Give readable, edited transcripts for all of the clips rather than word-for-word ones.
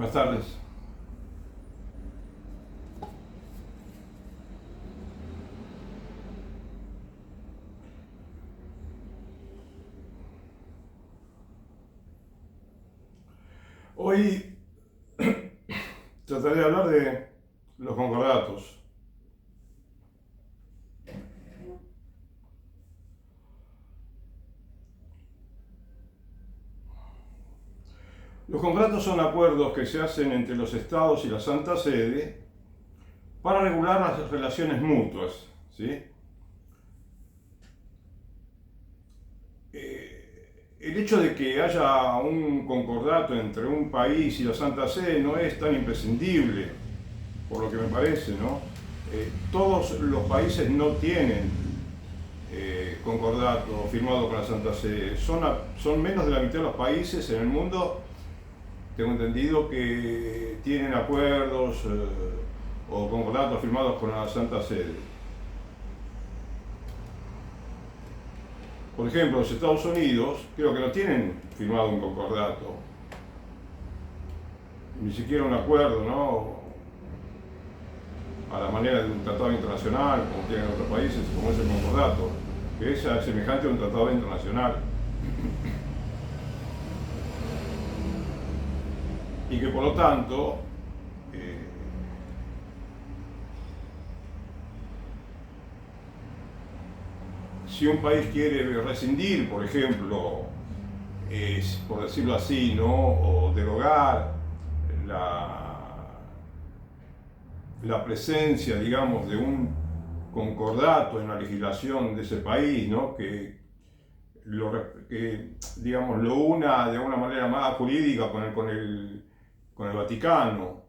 Buenas tardes. Hoy trataré de hablar de los concordatos. Los concordatos son acuerdos que se hacen entre los estados y la Santa Sede para regular las relaciones mutuas, ¿sí? El hecho de que haya un concordato entre un país y la Santa Sede no es tan imprescindible, por lo que me parece, ¿no? Todos los países no tienen concordato firmado con la Santa Sede. Son menos de la mitad de los países en el mundo, tengo entendido, que tienen acuerdos o concordatos firmados con la Santa Sede. Por ejemplo, los Estados Unidos creo que no tienen firmado un concordato, ni siquiera un acuerdo, ¿no? A la manera de un tratado internacional, como tienen otros países, como es el concordato, que es semejante a un tratado internacional. Y que por lo tanto si un país quiere rescindir, por ejemplo, por decirlo así, ¿no? O derogar la presencia, digamos, de un concordato en la legislación de ese país, ¿no? Que digamos, lo una de una manera más jurídica con el Vaticano.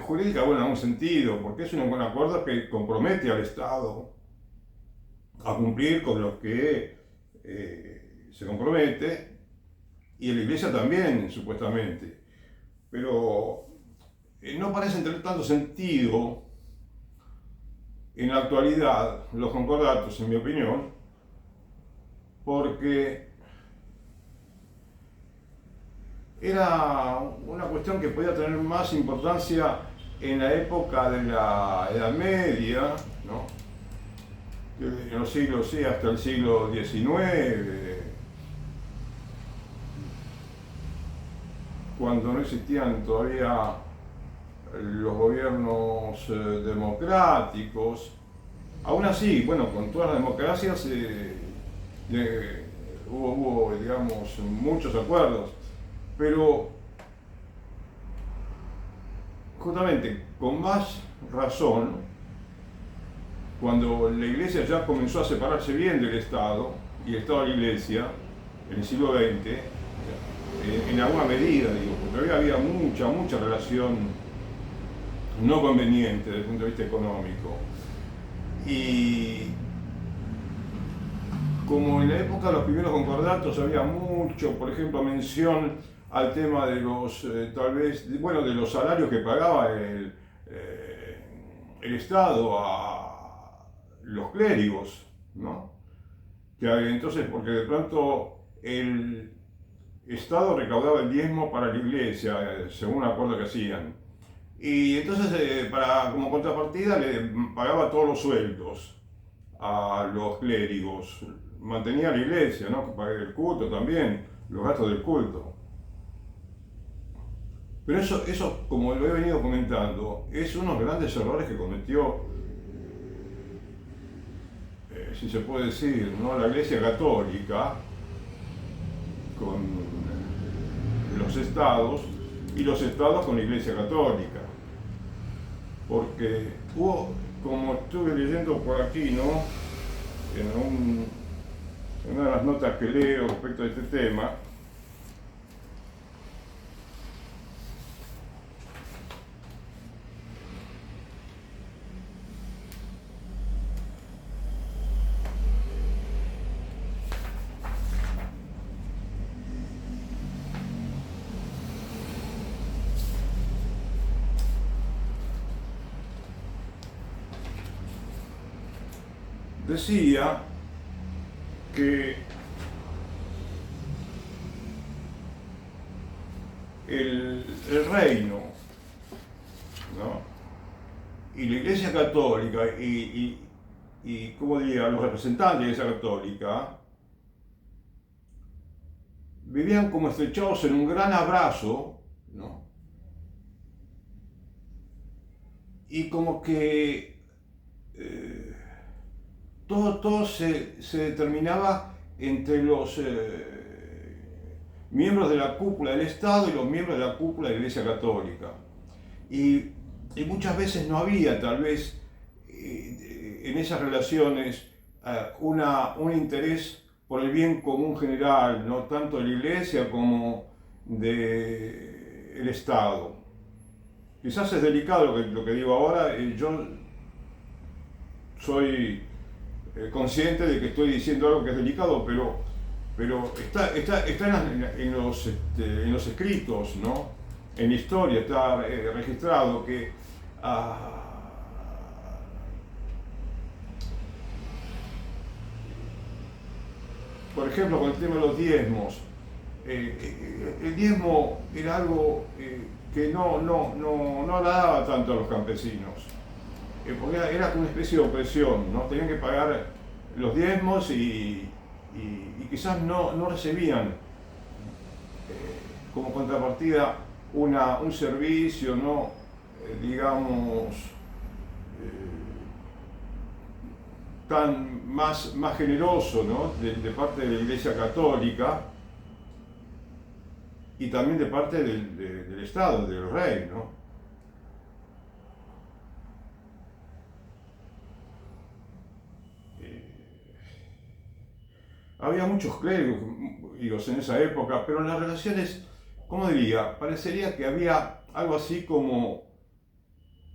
Jurídica, bueno, en un sentido, porque es un buen acuerdo que compromete al Estado a cumplir con lo que se compromete, y la Iglesia también, supuestamente. Pero no parecen tener tanto sentido en la actualidad los concordatos, en mi opinión, porque era una cuestión que podía tener más importancia en la época de la Edad Media, ¿no? En los siglos, sí, hasta el siglo XIX, cuando no existían todavía los gobiernos democráticos. Aún así, bueno, con todas las democracias hubo, digamos, muchos acuerdos, pero justamente con más razón, cuando la Iglesia ya comenzó a separarse bien del Estado, y el Estado de la Iglesia, en el siglo XX, en alguna medida, digo, porque todavía había mucha relación no conveniente desde el punto de vista económico. Y como en la época de los primeros concordatos había mucho, por ejemplo, mención al tema de los, tal vez, bueno, de los salarios que pagaba el Estado a los clérigos, ¿no? Que entonces, porque de pronto el Estado recaudaba el diezmo para la Iglesia, según un acuerdo que hacían. Y entonces, como contrapartida, le pagaba todos los sueldos a los clérigos. Mantenía la Iglesia, ¿no? Que pague el culto también, los gastos del culto. Pero eso, como lo he venido comentando, es uno de los grandes errores que cometió, si se puede decir, ¿no? La Iglesia Católica con los estados, y los estados con la Iglesia Católica. Porque hubo, como estuve leyendo por aquí, ¿no? En una de las notas que leo respecto a este tema, decía que el reino, ¿no? Y la Iglesia Católica ¿cómo diría? Los representantes de la Iglesia Católica vivían como estrechados en un gran abrazo, ¿no? Y como que todo se determinaba entre los miembros de la cúpula del Estado y los miembros de la cúpula de la Iglesia Católica. Y muchas veces no había, tal vez, en esas relaciones un interés por el bien común general, no tanto de la Iglesia como del Estado. Quizás es delicado lo que digo ahora, yo soy consciente de que estoy diciendo algo que es delicado, pero está en los escritos, ¿no? En la historia está registrado que por ejemplo, con el tema de los diezmos, el diezmo era algo que no agradaba tanto a los campesinos, porque era como una especie de opresión, ¿no? Tenían que pagar los diezmos y quizás no recibían como contrapartida un servicio, ¿no? Digamos, más generoso, ¿no? de parte de la Iglesia Católica y también de parte del Estado, del rey, ¿no? Había muchos clérigos en esa época, pero en las relaciones, ¿cómo diría? Parecería que había algo así como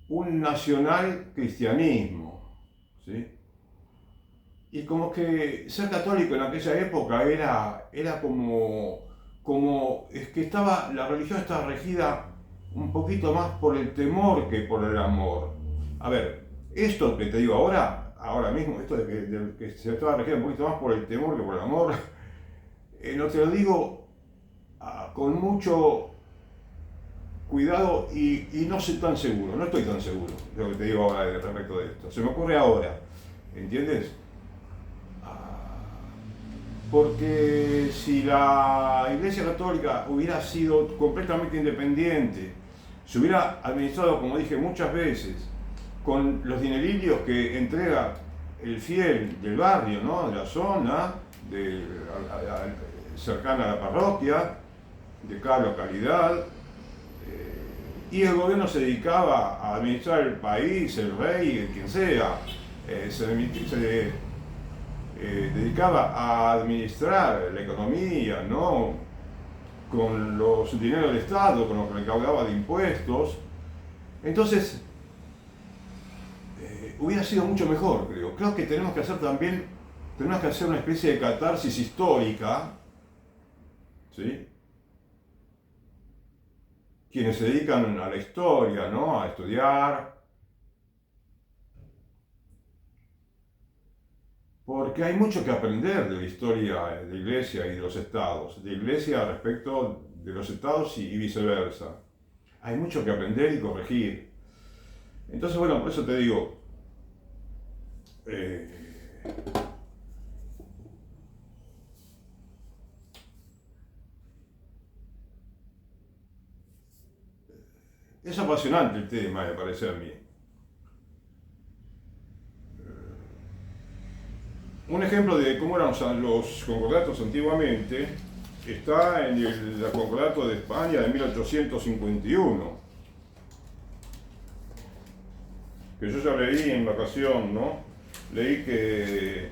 un nacional cristianismo, ¿sí? Y como que ser católico en aquella época era como es que la religión estaba regida un poquito más por el temor que por el amor. A ver, esto que te digo ahora mismo, esto de que se estaba regida un poquito más por el temor que por el amor, no te lo digo con mucho cuidado y no estoy tan seguro de lo que te digo ahora respecto de esto. Se me ocurre ahora, ¿entiendes? Porque si la Iglesia Católica hubiera sido completamente independiente, se hubiera administrado, como dije muchas veces, con los dinerillos que entrega el fiel del barrio, ¿no? De la zona, cercana a la parroquia, de cada localidad, y el gobierno se dedicaba a administrar el país, el rey, quien sea, dedicaba a administrar la economía, ¿no? Con los dineros del Estado, con lo que recaudaba de impuestos. Entonces, hubiera sido mucho mejor, creo. Creo que tenemos que hacer una especie de catarsis histórica, ¿sí? Quienes se dedican a la historia, ¿no? A estudiar, porque hay mucho que aprender de la historia de la Iglesia y de los estados, de la Iglesia respecto de los estados y viceversa. Hay mucho que aprender y corregir. Entonces, bueno, por eso te digo, es apasionante el tema, me parece a mí. Un ejemplo de cómo eran los concordatos antiguamente está en el concordato de España de 1851, que yo ya leí en vacación, ¿no? Leí que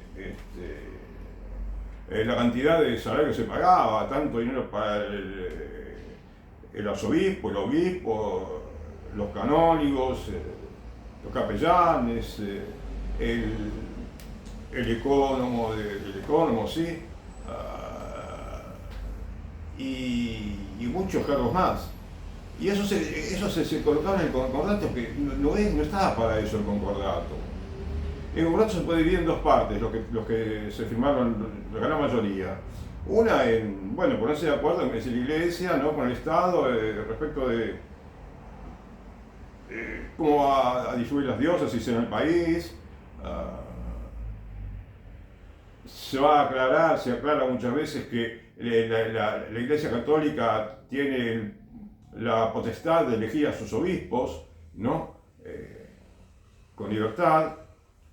la cantidad de salario que se pagaba, tanto dinero para el arzobispo, el obispo, los canónigos, los capellanes, el ecónomo, sí, y muchos cargos más. Y eso se colocaba en el concordato, que no estaba para eso el concordato. El concordato se puede dividir en dos partes, los que se firmaron, la gran mayoría. Una en, bueno, ponerse de acuerdo en que es la iglesia, ¿no? Con el Estado respecto de cómo va a distribuir las diócesis en el país. ah, Se va a aclarar, se aclara muchas veces que la Iglesia Católica tiene la potestad de elegir a sus obispos, ¿no? Con libertad,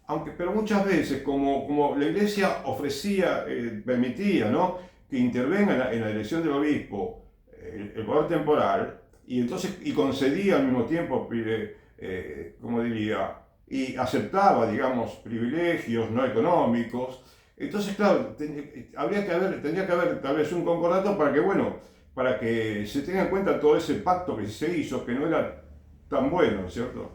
aunque, pero muchas veces, como la Iglesia ofrecía, permitía, ¿no? Que intervenga en la elección del obispo el poder temporal, y entonces y concedía al mismo tiempo, como diría, y aceptaba, digamos, privilegios no económicos. Entonces, claro, tendría que haber tal vez un concordato para que, bueno, para que se tenga en cuenta todo ese pacto que se hizo, que no era tan bueno, ¿cierto?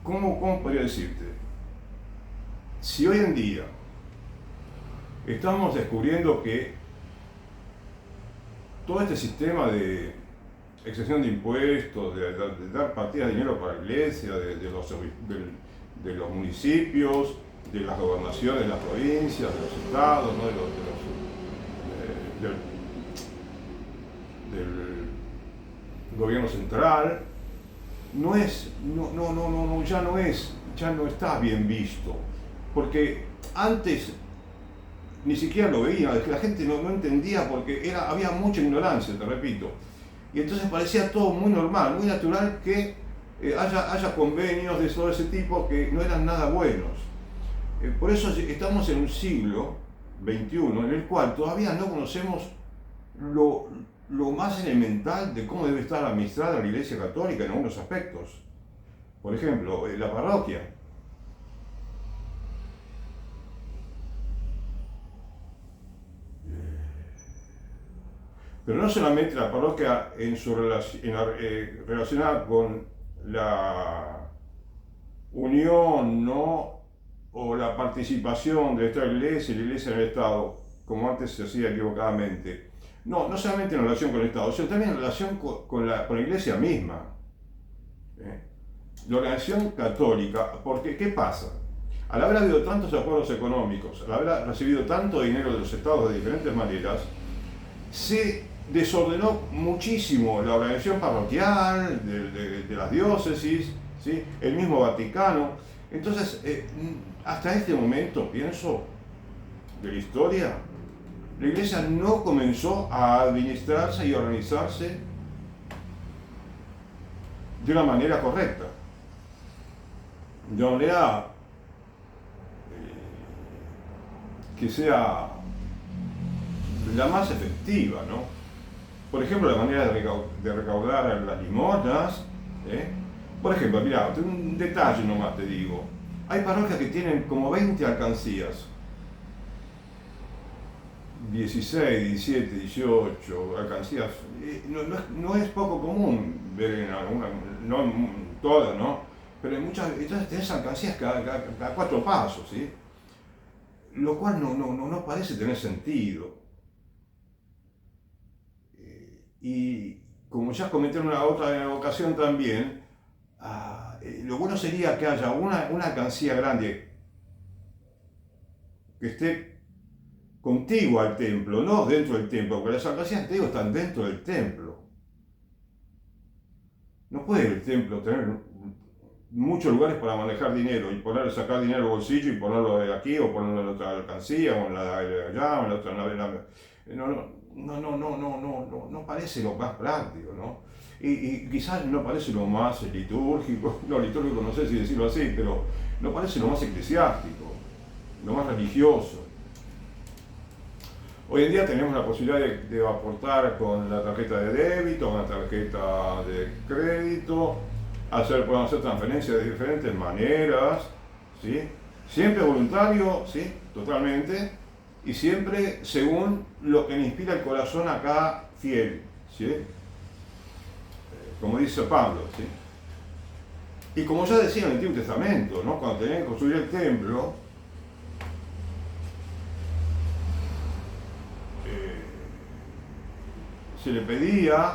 ¿Cómo podría decirte? Si hoy en día estamos descubriendo que todo este sistema de exención de impuestos, de dar partidas de dinero para la iglesia, de los municipios, de las gobernaciones, de las provincias, de los estados, ¿no? Del gobierno central, no es, ya no está bien visto. Porque antes ni siquiera lo veían, es que la gente no entendía porque había mucha ignorancia, te repito. Y entonces parecía todo muy normal, muy natural que haya convenios de todo ese tipo que no eran nada buenos. Por eso estamos en un siglo XXI en el cual todavía no conocemos lo, lo más elemental de cómo debe estar administrada la Iglesia Católica en algunos aspectos. Por ejemplo, la parroquia. Pero no solamente la parroquia en su relacionada con la unión, ¿no? O la participación de esta iglesia y la iglesia en el Estado, como antes se hacía equivocadamente. No, no solamente en relación con el Estado, sino también en relación con la iglesia misma. ¿Eh? La organización católica, porque ¿qué pasa? Al haber habido tantos acuerdos económicos, al haber recibido tanto dinero de los estados de diferentes maneras, se desordenó muchísimo la organización parroquial, de las diócesis, ¿sí? El mismo Vaticano. Entonces, hasta este momento, pienso, de la historia, la iglesia no comenzó a administrarse y organizarse de una manera correcta, de una manera que sea la más efectiva, ¿no? Por ejemplo, la manera de recaudar las limosnas, ¿eh? Por ejemplo, mira, un detalle nomás te digo. Hay parroquias que tienen como 20 alcancías. 16, 17, 18 alcancías. No es poco común ver en alguna, no en todas, ¿no? Pero en muchas, entonces tenés alcancías cada 4 pasos, ¿sí? Lo cual no parece tener sentido. Y como ya comenté en una otra ocasión también, lo bueno sería que haya una alcancía grande que esté contigua al templo, no dentro del templo, porque las alcancías, te digo, están dentro del templo. No puede el templo tener muchos lugares para manejar dinero y sacar dinero del bolsillo y ponerlo de aquí o ponerlo en otra alcancía o en la de allá o en la otra. No parece lo más práctico, ¿no? Y quizás no parece lo más litúrgico, no litúrgico no sé si decirlo así, pero no parece lo más eclesiástico, lo más religioso. Hoy en día tenemos la posibilidad de aportar con la tarjeta de débito, con la tarjeta de crédito, podemos hacer transferencias de diferentes maneras, ¿sí? Siempre voluntario, ¿sí? Totalmente, y siempre según lo que le inspira el corazón a cada fiel, ¿sí? Como dice Pablo, ¿sí? Y como ya decía en el Antiguo Testamento, ¿no? Cuando tenían que construir el templo, se le pedía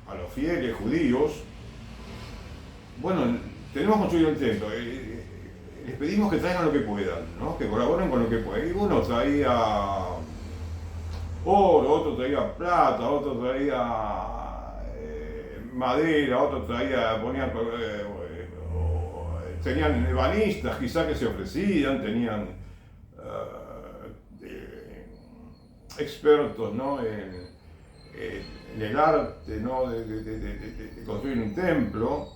a los fieles judíos, bueno, tenemos que construir el templo, les pedimos que traigan lo que puedan, ¿no? Que colaboren con lo que puedan. Y uno traía oro, otro traía plata, otro traía madera, otro traía, ponían, tenían ebanistas quizás que se ofrecían, tenían expertos, ¿no? En el arte, ¿no? De construir un templo,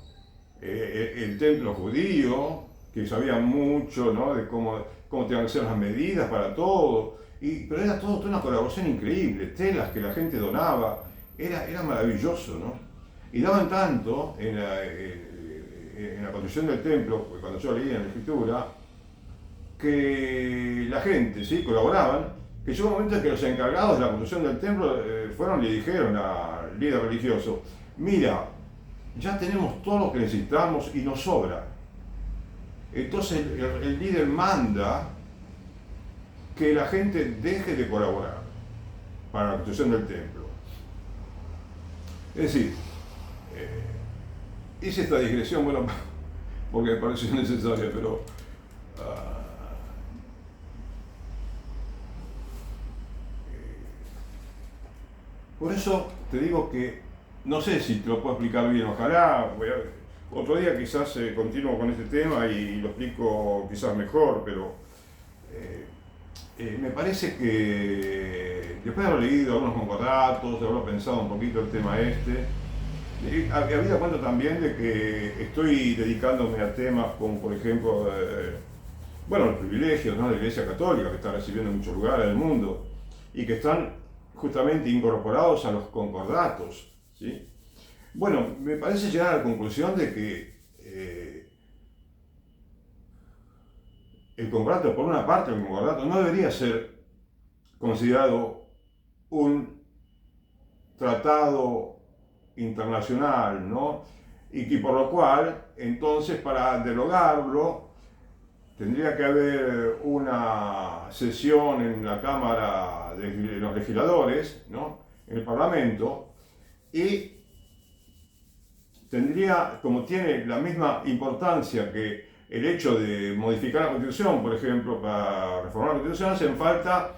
el templo judío, que sabían mucho, ¿no? De cómo tenían que ser las medidas para todo. Pero era todo toda una colaboración increíble, telas que la gente donaba, era maravilloso, ¿no? Y daban tanto en la construcción del templo, cuando yo leía en la escritura, que la gente, ¿sí? Colaboraban, que llegó un momento en que los encargados de la construcción del templo fueron y le dijeron al líder religioso: mira, ya tenemos todo lo que necesitamos y nos sobra. Entonces el líder manda que la gente deje de colaborar para la construcción del templo. Es decir, hice esta digresión, bueno, porque me pareció necesaria, pero por eso te digo que no sé si te lo puedo explicar bien, ojalá, otro día quizás continúo con este tema y lo explico quizás mejor, pero me parece que después de haber leído algunos concordatos, de haber pensado un poquito el tema habida cuenta también de que estoy dedicándome a temas como, por ejemplo, bueno, los privilegios, ¿no? De la Iglesia Católica, que está recibiendo en muchos lugares del mundo y que están justamente incorporados a los concordatos, ¿sí? Bueno, me parece llegar a la conclusión de que el concordato, por una parte, el concordato no debería ser considerado un tratado internacional, ¿no? Y que por lo cual, entonces, para derogarlo, tendría que haber una sesión en la Cámara de los Legisladores, ¿no? En el Parlamento, y tendría, como tiene la misma importancia que el hecho de modificar la Constitución, por ejemplo, para reformar la Constitución, hacen falta,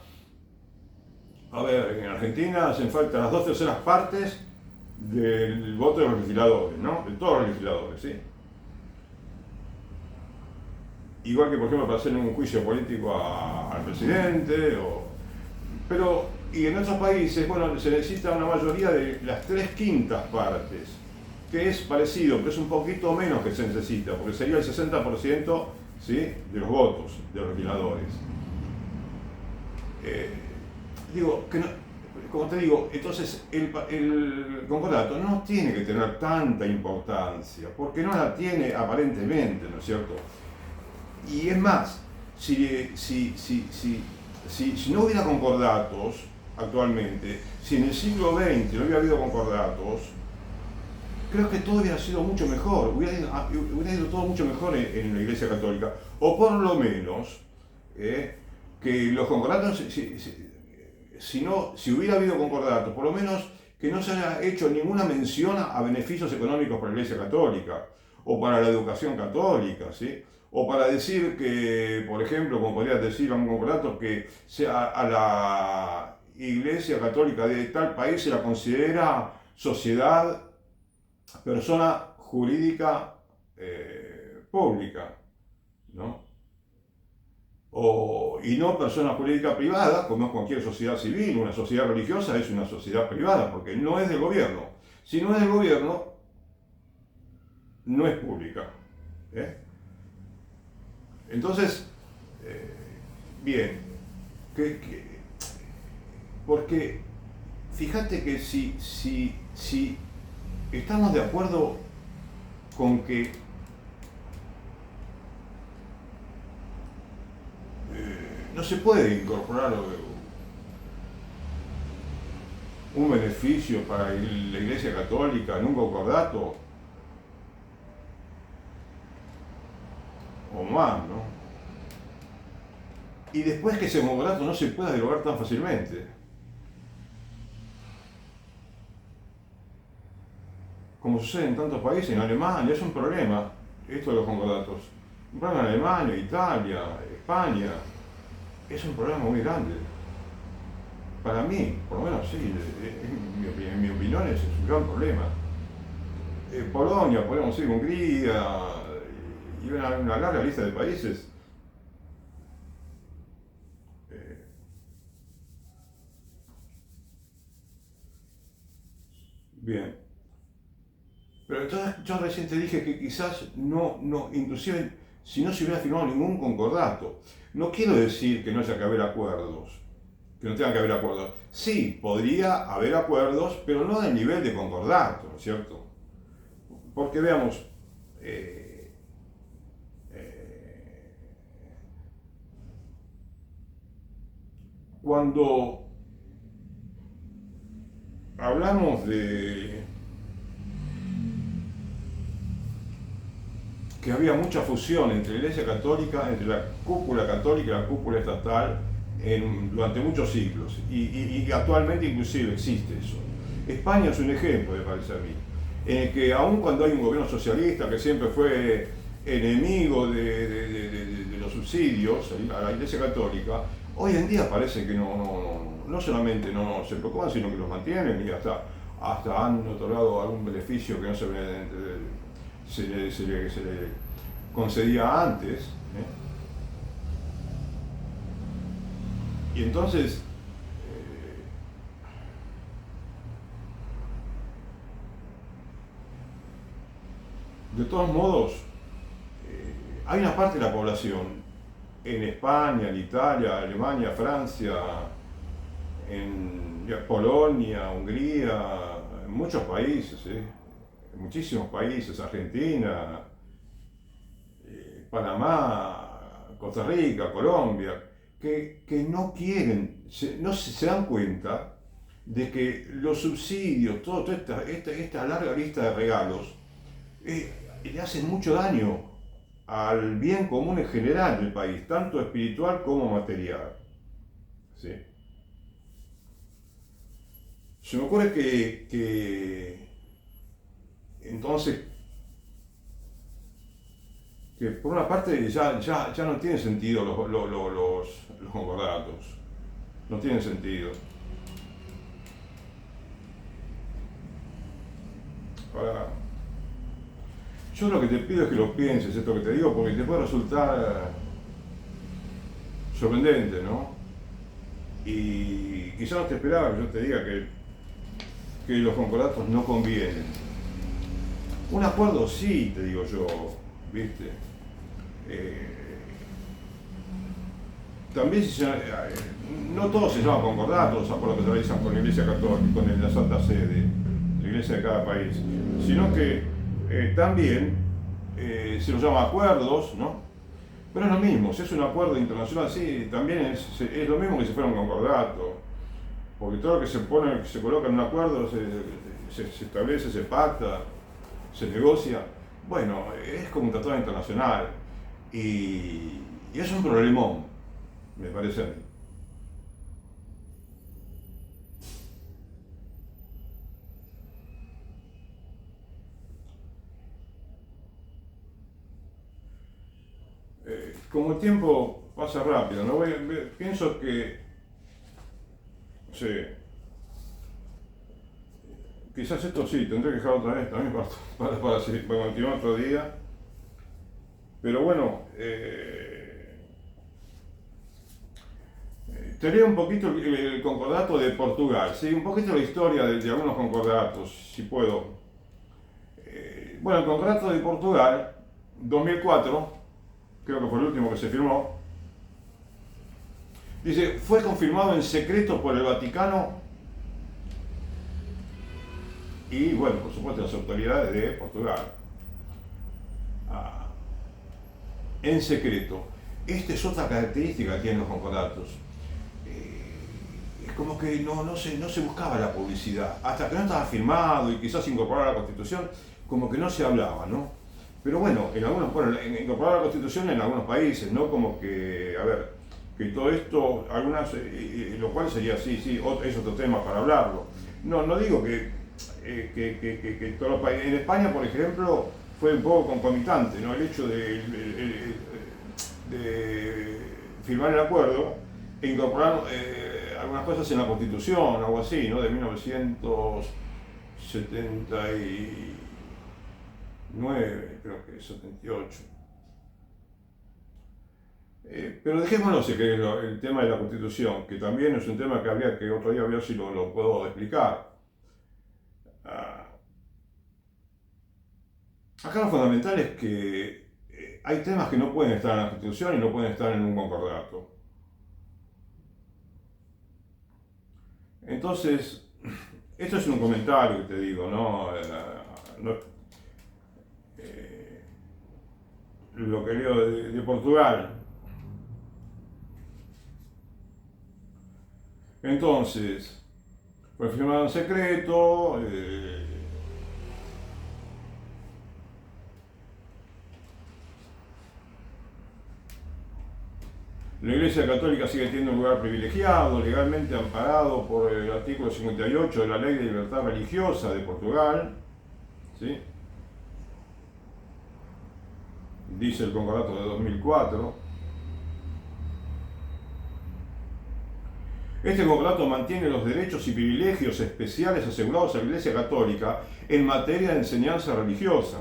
a ver, en Argentina hacen falta las 2/3 partes del voto de los legisladores, ¿no? De todos los legisladores, ¿sí? Igual que, por ejemplo, para hacer un juicio político al presidente, y en otros países, bueno, se necesita una mayoría de las 3/5 partes, que es parecido, pero es un poquito menos que se necesita, porque sería el 60%, ¿sí? De los votos de los legisladores. Digo, que no, como te digo, entonces el concordato no tiene que tener tanta importancia, porque no la tiene aparentemente, ¿no es cierto? Y es más, si no hubiera concordatos actualmente, si en el siglo XX no hubiera habido concordatos, creo que todo hubiera sido mucho mejor, hubiera ido todo mucho mejor en la Iglesia Católica, o por lo menos que los concordatos, si hubiera habido concordatos, por lo menos que no se haya hecho ninguna mención a beneficios económicos para la Iglesia Católica, o para la educación católica, ¿sí? O para decir que, por ejemplo, como podrías decir a un concordato, que a la Iglesia Católica de tal país se la considera sociedad, persona jurídica pública, ¿no? Y no persona jurídica privada, como es cualquier sociedad civil. Una sociedad religiosa es una sociedad privada, porque no es del gobierno. Si no es del gobierno, no es pública. Entonces, bien, porque fíjate que si estamos de acuerdo con que no se puede incorporar un beneficio para la Iglesia Católica en un concordato, o más, ¿no? Y después que ese concordato no se pueda derogar tan fácilmente, como sucede en tantos países. En Alemania es un problema esto de los concordatos. Un problema en Alemania, Italia, España. Es un problema muy grande. Para mí, por lo menos sí, en mi opinión es un gran problema. Polonia, podemos ir, Hungría, y una larga lista de países. eh, Bien. Pero entonces yo recién te dije que quizás inclusive si no se hubiera firmado ningún concordato, no quiero decir que no haya que haber acuerdos, que no tenga que haber acuerdos. Sí, podría haber acuerdos, pero no del nivel de concordato, ¿no es cierto? Porque veamos, eh, eh, cuando hablamos de que había mucha fusión entre la Iglesia Católica, entre la cúpula católica y la cúpula estatal durante muchos siglos. Y actualmente inclusive existe eso. España es un ejemplo, me parece a mí, en el que aun cuando hay un gobierno socialista que siempre fue enemigo de los subsidios a la Iglesia Católica, hoy en día parece que no solamente no se preocupan, sino que los mantienen y hasta han otorgado algún beneficio que no se le concedía antes. Y entonces, de todos modos, hay una parte de la población en España, en Italia, Alemania, Francia, en Polonia, Hungría, en muchos países, en muchísimos países, Argentina, Panamá, Costa Rica, Colombia, que no quieren, no se dan cuenta de que los subsidios, toda esta larga lista de regalos, le hacen mucho daño al bien común en general del país, tanto espiritual como material. ¿Sí? Se me ocurre que entonces, que por una parte ya no tiene sentido los concordatos, no tienen sentido. Ahora, yo lo que te pido es que lo pienses, esto que te digo, porque te puede resultar sorprendente, ¿no? Y quizás no te esperaba que yo te diga que los concordatos no convienen. Un acuerdo sí, te digo yo, ¿viste? También no todos se llaman concordatos, los acuerdos que se realizan con la Iglesia Católica, con la Santa Sede, la Iglesia de cada país, sino que también se los llama acuerdos, ¿no? Pero es lo mismo, si es un acuerdo internacional, sí, también es lo mismo que si fuera un concordato, porque todo lo que se coloca en un acuerdo se establece, se pacta, se negocia. Bueno, es como un tratado internacional y es un problemón, me parece a mí. Como el tiempo pasa rápido, ¿no? Pienso que sí, quizás esto sí, tendré que dejar otra vez también para continuar otro día. Pero bueno, te leo un poquito el concordato de Portugal, ¿sí? Un poquito la historia de algunos concordatos, si puedo. Bueno, el concordato de Portugal, 2004, creo que fue el último que se firmó, dice, fue confirmado en secreto por el Vaticano y, bueno, por supuesto, las autoridades de Portugal. En secreto. Esta es otra característica que tienen los concordatos. Es como que no se buscaba la publicidad. Hasta que no estaba firmado y quizás incorporado a la Constitución, como que no se hablaba, ¿no? Pero bueno, incorporar a la Constitución en algunos países, ¿no? Como que, a ver, que todo esto, lo cual sería, sí, es otro tema para hablarlo. No digo que todos los países, en España, por ejemplo, fue un poco concomitante, ¿no? El hecho de firmar el acuerdo e incorporar algunas cosas en la Constitución, algo así, ¿no? De 1979, creo que 78. Pero dejémonos que el tema de la Constitución, que también es un tema que habría que otro día ver si lo puedo explicar. Acá lo fundamental es que hay temas que no pueden estar en la Constitución y no pueden estar en un concordato. Entonces, esto es un comentario que te digo, ¿no? Lo que leo de Portugal. Entonces, fue firmado en secreto. La Iglesia Católica sigue teniendo un lugar privilegiado, legalmente amparado por el artículo 58 de la Ley de Libertad Religiosa de Portugal, ¿sí? Dice el Concordato de 2004. Este concordato mantiene los derechos y privilegios especiales asegurados a la Iglesia Católica en materia de enseñanza religiosa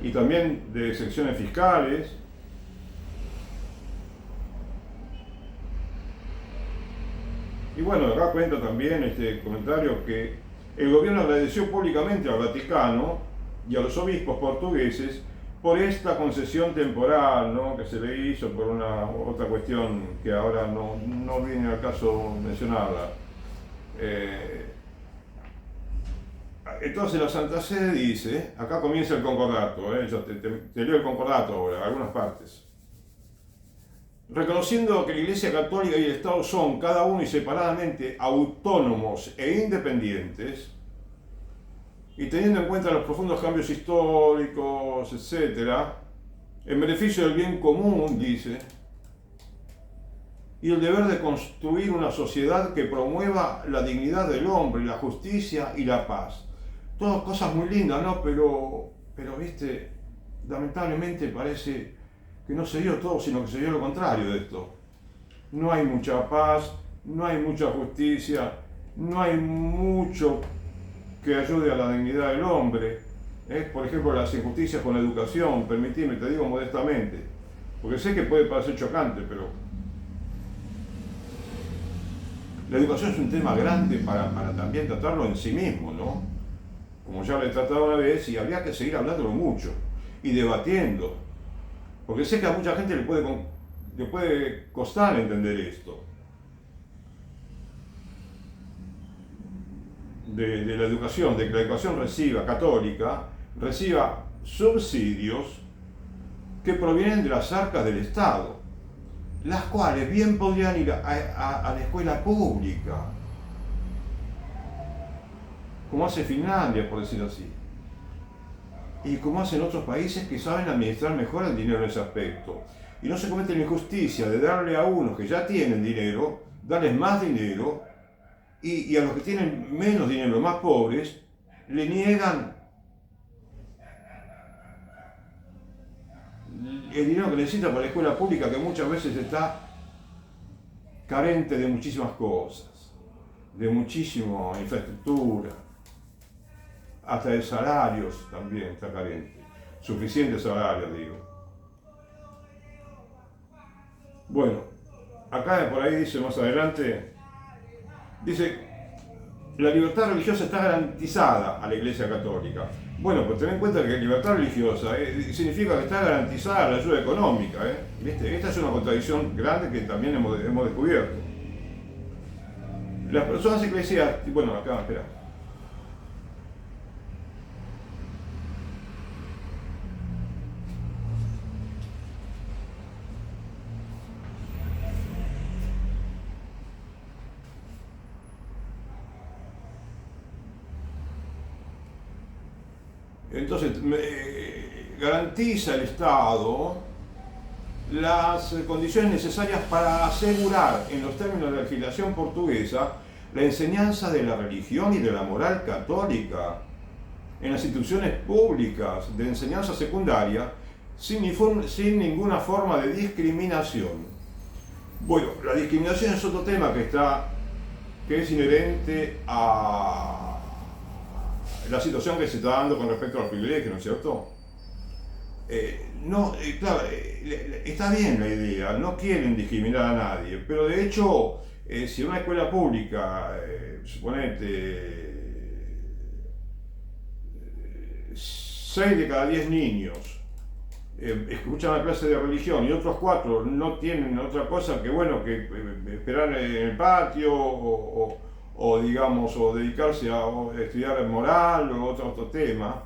y también de excepciones fiscales. Y bueno, acá cuenta también este comentario que el gobierno agradeció públicamente al Vaticano y a los obispos portugueses por esta concesión temporal, ¿no? Que se le hizo por una otra cuestión que ahora no viene al caso mencionarla. Entonces la Santa Sede dice, acá comienza el concordato, yo te leo el concordato ahora, algunas partes. Reconociendo que la Iglesia Católica y el Estado son, cada uno y separadamente, autónomos e independientes, y teniendo en cuenta los profundos cambios históricos, etc., en beneficio del bien común, dice, y el deber de construir una sociedad que promueva la dignidad del hombre, la justicia y la paz. Todas cosas muy lindas, ¿no? Pero viste, lamentablemente parece que no se dio todo, sino que se dio lo contrario de esto. No hay mucha paz, no hay mucha justicia, no hay mucho que ayude a la dignidad del hombre. Por ejemplo, las injusticias con la educación, permitime, te digo modestamente, porque sé que puede parecer chocante, pero la educación es un tema grande para también tratarlo en sí mismo, ¿no? Como ya lo he tratado una vez, y habría que seguir hablándolo mucho y debatiendo, porque sé que a mucha gente le puede costar entender esto. De la educación, de que la educación católica, reciba subsidios que provienen de las arcas del Estado, las cuales bien podrían ir a la escuela pública, como hace Finlandia, por decir así, y como hacen otros países que saben administrar mejor el dinero en ese aspecto. Y no se comete la injusticia de darle a unos que ya tienen dinero, darles más dinero, y a los que tienen menos dinero, más pobres, le niegan el dinero que necesita para la escuela pública, que muchas veces está carente de muchísimas cosas, de muchísima infraestructura, hasta de salarios también está carente, suficientes salarios, digo. Bueno, acá por ahí dice más adelante, dice, la libertad religiosa está garantizada a la Iglesia Católica. Bueno, pues ten en cuenta que libertad religiosa significa que está garantizada la ayuda económica. ¿Viste? Esta es una contradicción grande que también hemos descubierto. Las personas eclesiásticas, bueno, acá, espera. Entonces, garantiza el Estado las condiciones necesarias para asegurar, en los términos de la legislación portuguesa, la enseñanza de la religión y de la moral católica. en las instituciones públicas de enseñanza secundaria sin ninguna forma de discriminación. Bueno, la discriminación es otro tema que es inherente a la situación que se está dando con respecto al privilegio, ¿no es cierto? Claro, está bien la idea, no quieren discriminar a nadie, pero de hecho, si en una escuela pública, suponete, 6 de cada 10 niños escuchan la clase de religión y otros 4 no tienen otra cosa que, bueno, que esperar en el patio o digamos, o dedicarse a estudiar moral o otro tema,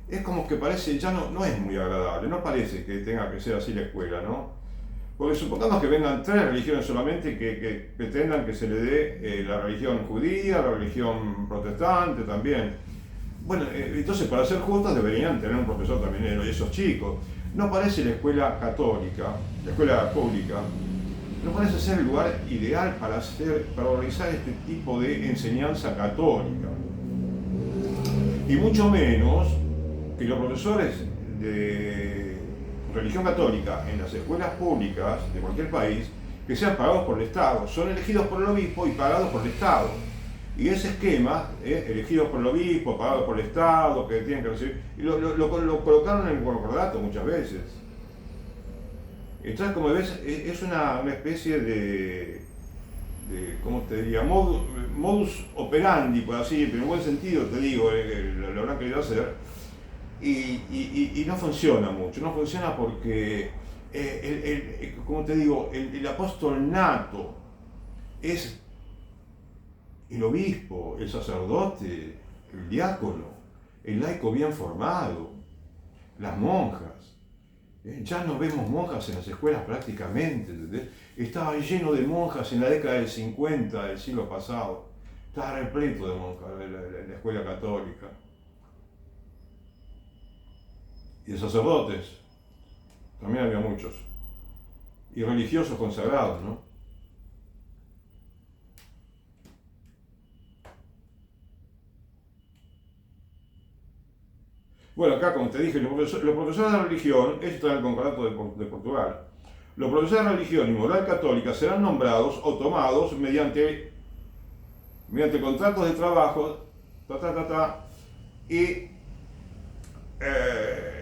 es como que parece, ya no es muy agradable, no parece que tenga que ser así la escuela, ¿no? Porque supongamos que vengan 3 religiones solamente que pretendan que se le dé la religión judía, la religión protestante también. Bueno, entonces para ser justos deberían tener un profesor también esos chicos. No parece la escuela católica, la escuela pública, no parece ser el lugar ideal para realizar este tipo de enseñanza católica. Y mucho menos que los profesores de religión católica en las escuelas públicas de cualquier país, que sean pagados por el Estado, son elegidos por el obispo y pagados por el Estado. Y ese esquema, elegidos por el obispo, pagados por el Estado, que tienen que recibir, y lo colocaron en el concordato muchas veces. Entonces, como ves, es una especie de ¿cómo te diría? Modus operandi, por así, pero en buen sentido, te digo, lo habrán querido hacer, y no funciona mucho, no funciona porque, como te digo, el apóstol nato es el obispo, el sacerdote, el diácono, el laico bien formado, las monjas. Ya no vemos monjas en las escuelas prácticamente, ¿entendés? Estaba lleno de monjas en la década del 50 del siglo pasado. Estaba repleto de monjas la escuela católica. Y de sacerdotes, también había muchos. Y religiosos consagrados, ¿no? Bueno, acá, como te dije, los profesores de religión, esto está en el concordato de Portugal, los profesores de religión y moral católica serán nombrados o tomados mediante contratos de trabajo,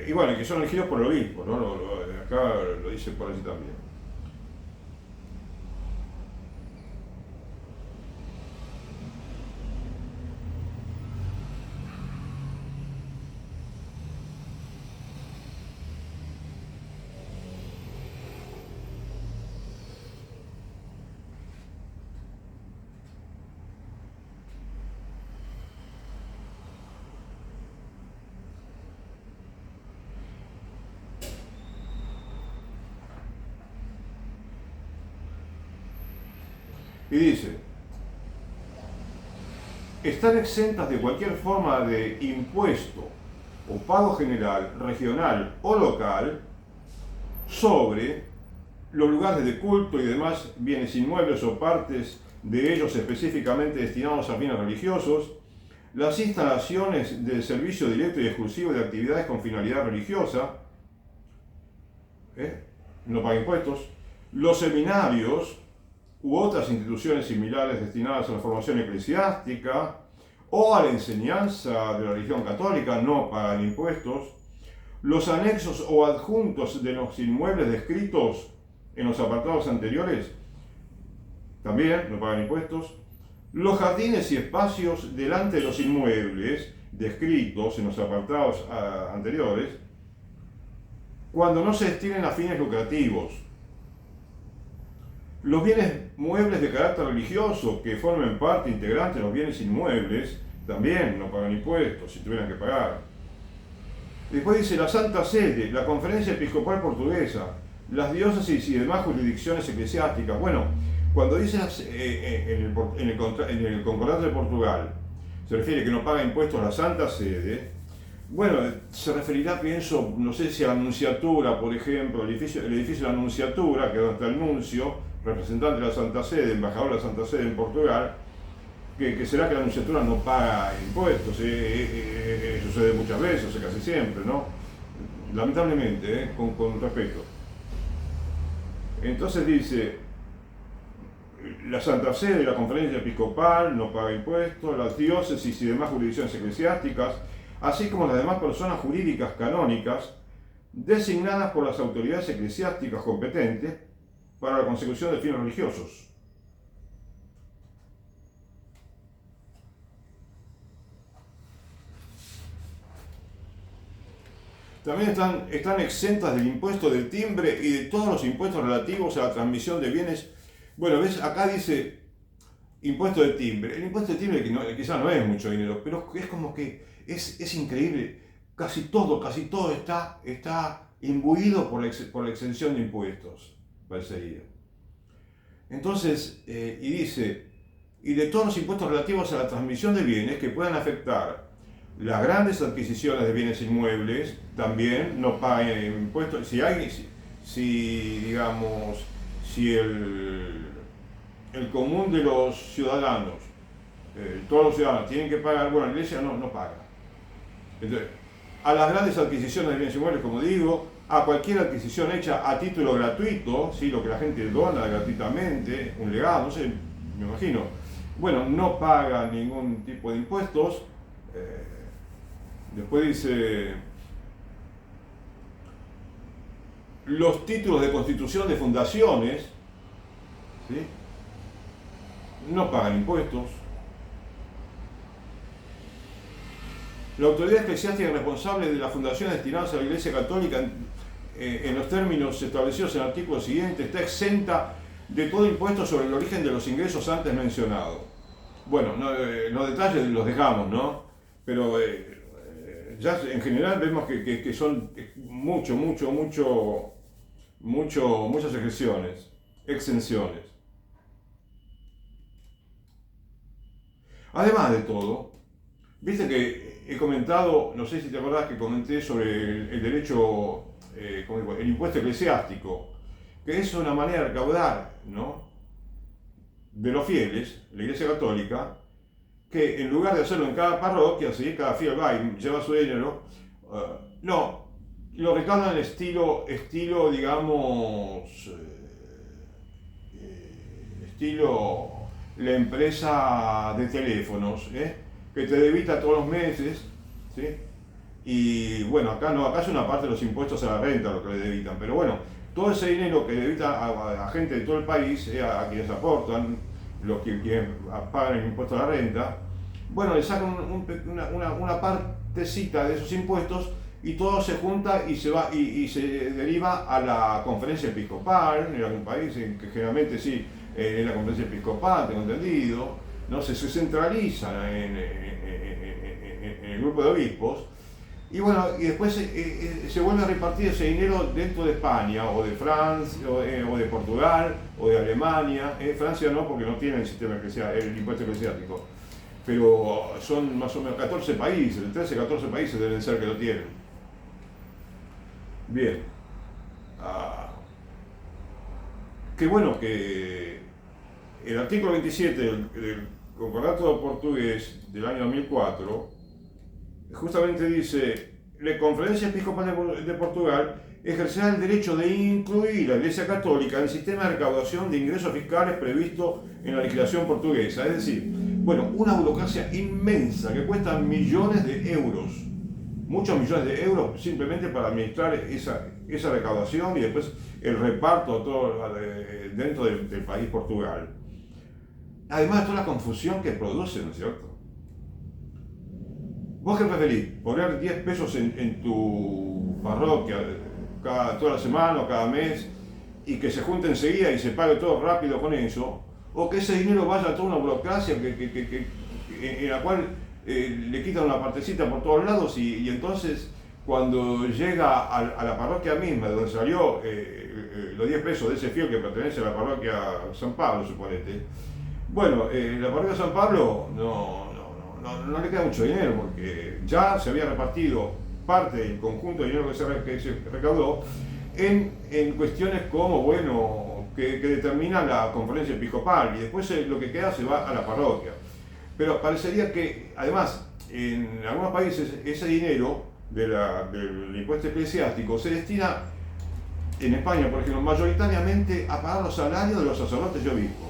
y bueno, que son elegidos por el obispo, ¿no? Acá lo dice por allí también. Y dice, están exentas de cualquier forma de impuesto o pago general, regional o local sobre los lugares de culto y demás bienes inmuebles o partes de ellos específicamente destinados a fines religiosos, las instalaciones de servicio directo y exclusivo de actividades con finalidad religiosa, no paga impuestos, los seminarios u otras instituciones similares destinadas a la formación eclesiástica o a la enseñanza de la religión católica no pagan impuestos, los anexos o adjuntos de los inmuebles descritos en los apartados anteriores también no pagan impuestos, los jardines y espacios delante de los inmuebles descritos en los apartados anteriores cuando no se destinen a fines lucrativos, los bienes muebles de carácter religioso que formen parte integrante de los bienes inmuebles también no pagan impuestos si tuvieran que pagar. Después dice la Santa Sede, la Conferencia Episcopal Portuguesa, las diócesis y demás jurisdicciones eclesiásticas. Bueno, cuando dice en el Concordato de Portugal, se refiere que no paga impuestos a la Santa Sede, bueno, se referirá, pienso, no sé si a la Nunciatura, por ejemplo, el edificio de la Nunciatura, que es donde está el nuncio, representante de la Santa Sede, embajador de la Santa Sede en Portugal, que será que la nunciatura no paga impuestos, sucede muchas veces, o sea, casi siempre, ¿no? Lamentablemente, con respeto. Entonces dice, la Santa Sede, la Conferencia Episcopal no paga impuestos, las diócesis y demás jurisdicciones eclesiásticas, así como las demás personas jurídicas canónicas designadas por las autoridades eclesiásticas competentes para la consecución de fines religiosos. También están exentas del impuesto del timbre y de todos los impuestos relativos a la transmisión de bienes. Bueno, ves, acá dice impuesto de timbre. El impuesto de timbre quizás no es mucho dinero, pero es como que es increíble. Casi todo está imbuido por la exención de impuestos, parecería. Entonces, y dice, y de todos los impuestos relativos a la transmisión de bienes que puedan afectar las grandes adquisiciones de bienes inmuebles, también no pagan impuestos. Si el común de los ciudadanos, todos los ciudadanos tienen que pagar, bueno, la iglesia no paga. Entonces, a las grandes adquisiciones de bienes inmuebles, como digo, a cualquier adquisición hecha a título gratuito, ¿sí? Lo que la gente dona gratuitamente, un legado, no sé, me imagino, bueno, no paga ningún tipo de impuestos. Después dice, los títulos de constitución de fundaciones, ¿sí? No pagan impuestos. La autoridad eclesiástica responsable de las fundaciones destinadas a la Iglesia Católica en los términos establecidos en el artículo siguiente está exenta de todo impuesto sobre el origen de los ingresos antes mencionados. Bueno, los detalles los dejamos, ¿no? Pero ya en general vemos que son muchas exenciones. Además de todo, viste que he comentado, no sé si te acordás que comenté sobre el derecho, el impuesto eclesiástico, que es una manera de recaudar, ¿no?, de los fieles, la Iglesia Católica, que en lugar de hacerlo en cada parroquia, ¿sí?, cada fiel va y lleva su dinero, no, lo recaudan en estilo la empresa de teléfonos, que te debita todos los meses, ¿sí? Y bueno, acá es una parte de los impuestos a la renta lo que le debitan, pero bueno, todo ese dinero que debita a gente de todo el país, a quienes aportan, los que pagan el impuesto a la renta, bueno, le sacan una partecita de esos impuestos y todo se junta y se deriva a la conferencia episcopal en algún país, que generalmente sí, en la conferencia episcopal, tengo entendido, ¿no? Se centraliza en el grupo de obispos. Y bueno, y después se vuelve a repartir ese dinero dentro de España, o de Francia, o de Portugal, o de Alemania. Francia no, porque no tiene el impuesto eclesiástico. Pero son más o menos 14 países, 13-14 países deben ser que lo tienen. Bien. Qué bueno que el artículo 27 del Concordato Portugués del año 2004 justamente dice: la Conferencia Episcopal de Portugal ejercerá el derecho de incluir a la Iglesia Católica en el sistema de recaudación de ingresos fiscales previsto en la legislación portuguesa. Es decir, bueno, una burocracia inmensa que cuesta millones de euros, muchos millones de euros simplemente para administrar esa recaudación y después el reparto todo dentro del país Portugal. Además de toda la confusión que produce, ¿no es cierto? ¿Vos qué preferís? ¿Poner 10 pesos en tu parroquia toda la semana o cada mes y que se junte enseguida y se pague todo rápido con eso? ¿O que ese dinero vaya a toda una burocracia en la cual le quitan una partecita por todos lados y entonces cuando llega a la parroquia misma, de donde salió los 10 pesos de ese fiel que pertenece a la parroquia San Pablo, suponete, bueno, la parroquia San Pablo no le queda mucho dinero porque ya se había repartido parte del conjunto de dinero que se recaudó en cuestiones como, bueno, que determina la conferencia episcopal y después lo que queda se va a la parroquia. Pero parecería que, además, en algunos países ese dinero del impuesto eclesiástico se destina, en España, por ejemplo, mayoritariamente a pagar los salarios de los sacerdotes y obispos.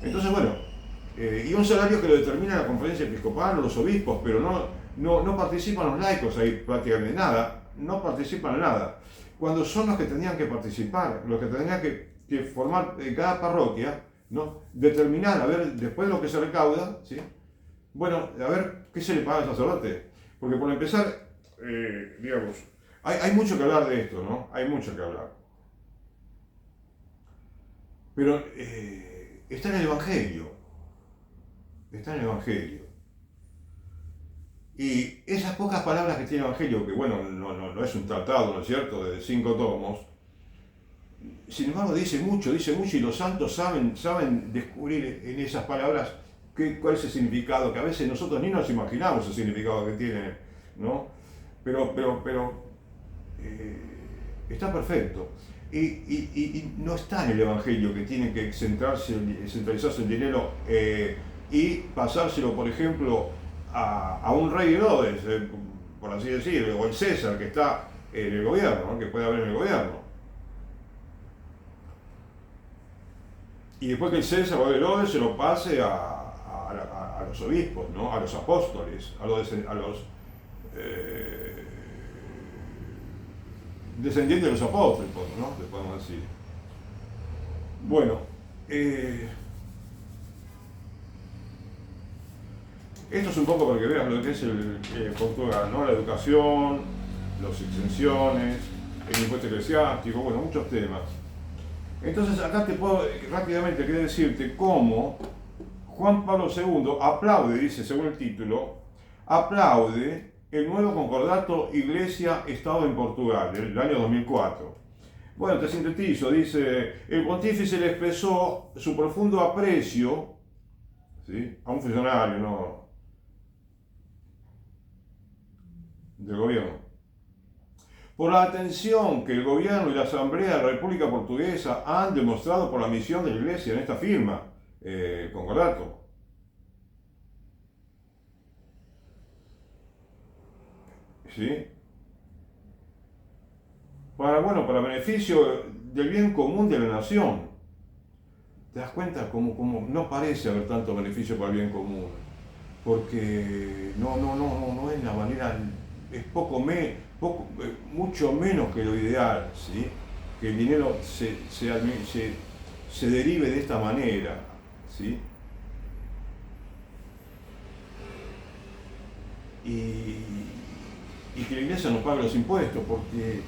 Entonces, bueno, y un salario que lo determina la conferencia episcopal o los obispos, pero no participan los laicos ahí prácticamente nada, no participan en nada. Cuando son los que tenían que participar, los que tenían que formar en cada parroquia, ¿no? Determinar, a ver, después de lo que se recauda, ¿sí? Bueno, a ver, ¿qué se le paga al sacerdote? Porque por empezar, digamos, hay mucho que hablar de esto, ¿no? Hay mucho que hablar. Pero está en el Evangelio. Está en el Evangelio. Y esas pocas palabras que tiene el Evangelio, que bueno, no es un tratado, ¿no es cierto?, de 5 tomos, sin embargo dice mucho, y los santos saben descubrir en esas palabras cuál es el significado, que a veces nosotros ni nos imaginamos el significado que tiene, ¿no? Pero está perfecto. Y no está en el Evangelio que tiene que centralizarse el dinero y pasárselo, por ejemplo, a un rey Herodes, por así decirlo, o el César que está en el gobierno, ¿no? Que puede haber en el gobierno. Y después que el César o el Herodes se lo pase a los obispos, ¿no? A los apóstoles, a los descendientes de los apóstoles, ¿no? Le podemos decir. Bueno, esto es un poco para que veas lo que es el Portugal, ¿no? La educación, las exenciones, el impuesto eclesiástico, bueno, muchos temas. Entonces acá te puedo rápidamente querer decirte cómo Juan Pablo II aplaude, dice según el título, aplaude el nuevo concordato Iglesia-Estado en Portugal del año 2004. Bueno, te sintetizo, dice, el pontífice le expresó su profundo aprecio, ¿sí?, a un funcionario, ¿no?, del gobierno, por la atención que el gobierno y la Asamblea de la República Portuguesa han demostrado por la misión de la Iglesia en esta firma, concordato. ¿Sí? Para beneficio del bien común de la nación. ¿Te das cuenta cómo no parece haber tanto beneficio para el bien común? Porque no es la manera, es mucho menos que lo ideal, ¿sí? Que el dinero se derive de esta manera, ¿sí? Y que la Iglesia nos pague los impuestos, porque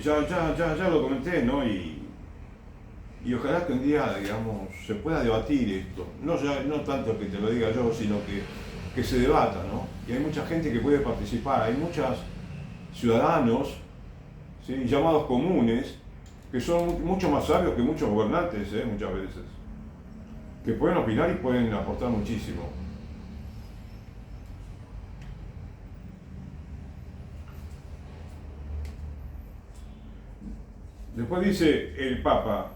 ya lo comenté, ¿no? Y ojalá que un día, digamos, se pueda debatir esto. No tanto que te lo diga yo, sino que se debata, ¿no? Y hay mucha gente que puede participar, hay muchos ciudadanos, ¿sí?, llamados comunes, que son mucho más sabios que muchos gobernantes, muchas veces, que pueden opinar y pueden aportar muchísimo. Después dice el Papa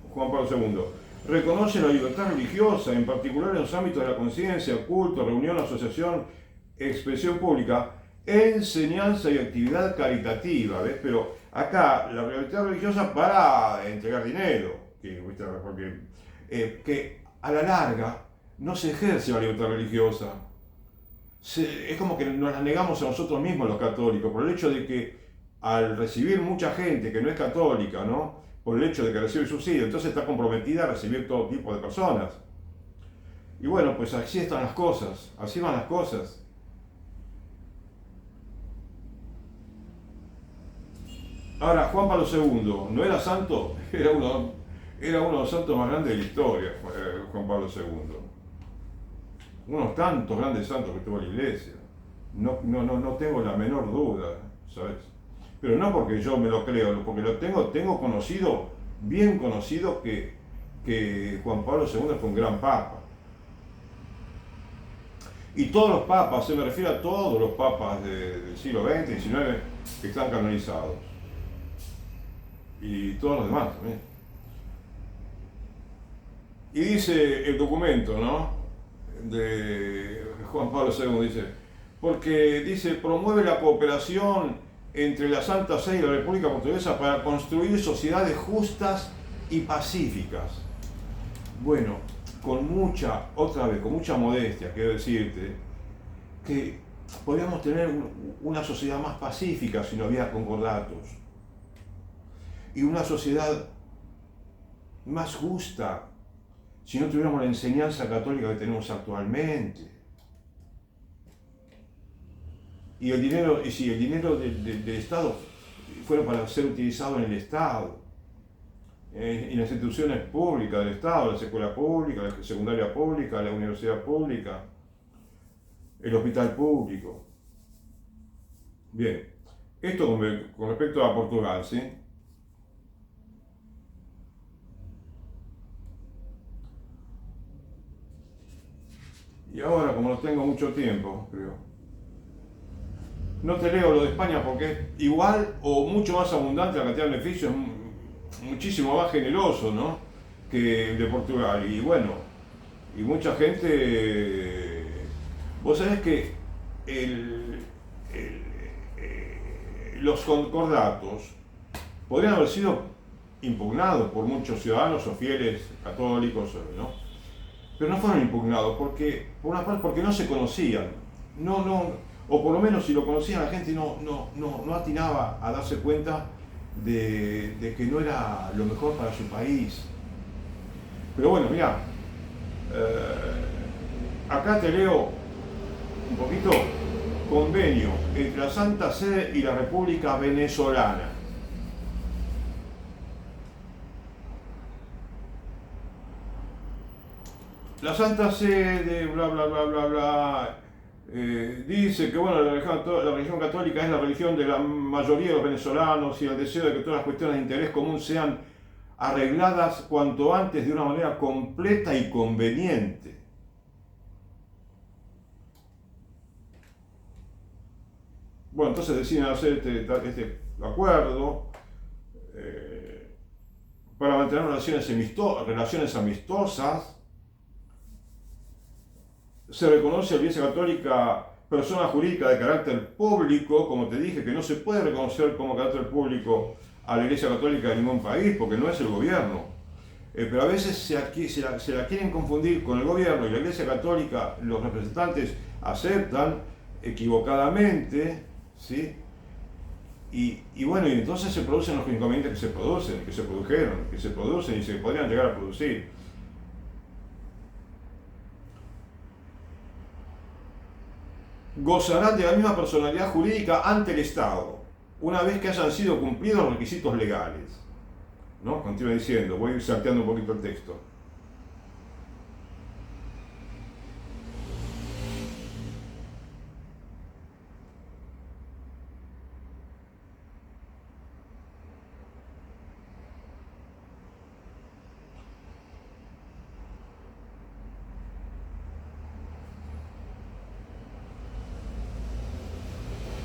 Juan Pablo II, reconoce la libertad religiosa, en particular en los ámbitos de la conciencia, culto, reunión, asociación, expresión pública, enseñanza y actividad caritativa, ¿ves? Pero acá la libertad religiosa para entregar dinero, porque que a la larga no se ejerce la libertad religiosa. Es como que nos la negamos a nosotros mismos los católicos, por el hecho de que al recibir mucha gente que no es católica, ¿no?, por el hecho de que recibe subsidio, entonces está comprometida a recibir todo tipo de personas. Y bueno, pues así están las cosas, así van las cosas. Ahora, Juan Pablo II, ¿no era santo? Era uno de los santos más grandes de la historia, Juan Pablo II. Unos tantos grandes santos que tuvo la Iglesia. No tengo la menor duda, ¿sabes? Pero no porque yo me lo creo, porque lo tengo conocido, bien conocido, que Juan Pablo II fue un gran papa. Y todos los papas, se me refiere a todos los papas del siglo XX, XIX, que están canonizados. Y todos los demás también. Y dice el documento, ¿no?, de Juan Pablo II, dice, porque dice, promueve la cooperación entre la Santa Sede y la República Portuguesa para construir sociedades justas y pacíficas. Bueno, con mucha modestia, quiero decirte, que podríamos tener una sociedad más pacífica si no había concordatos, y una sociedad más justa si no tuviéramos la enseñanza católica que tenemos actualmente. Y si el dinero del Estado fuera para ser utilizado en el Estado, en las instituciones públicas del Estado, las escuelas públicas, la secundaria pública, la universidad pública, el hospital público. Bien, esto con respecto a Portugal, ¿sí? Y ahora, como no tengo mucho tiempo, creo, no te leo lo de España porque es igual o mucho más abundante la cantidad de beneficios, muchísimo más generoso, ¿no?, que el de Portugal. Y bueno, y mucha gente, vos sabés que los concordatos podrían haber sido impugnados por muchos ciudadanos o fieles católicos, ¿no? Pero no fueron impugnados porque, por una parte, porque no se conocían, o por lo menos si lo conocían la gente no atinaba a darse cuenta de que no era lo mejor para su país. Pero bueno, mira, acá te leo un poquito: convenio entre la Santa Sede y la República Venezolana. La Santa Sede, bla bla bla bla bla, dice que bueno, la religión católica es la religión de la mayoría de los venezolanos y el deseo de que todas las cuestiones de interés común sean arregladas cuanto antes de una manera completa y conveniente. Bueno, entonces deciden hacer este acuerdo para mantener relaciones amistosas. Se reconoce a la Iglesia Católica persona jurídica de carácter público, como te dije, que no se puede reconocer como carácter público a la Iglesia Católica de ningún país, porque no es el gobierno. Pero a veces se la quieren confundir con el gobierno, y la Iglesia Católica, los representantes aceptan equivocadamente, ¿sí? Y bueno, y entonces se producen los inconvenientes que se producen, que se produjeron, que se producen y se podrían llegar a producir. Gozarán de la misma personalidad jurídica ante el Estado, una vez que hayan sido cumplidos los requisitos legales. ¿No? Continúa diciendo, voy salteando un poquito el texto.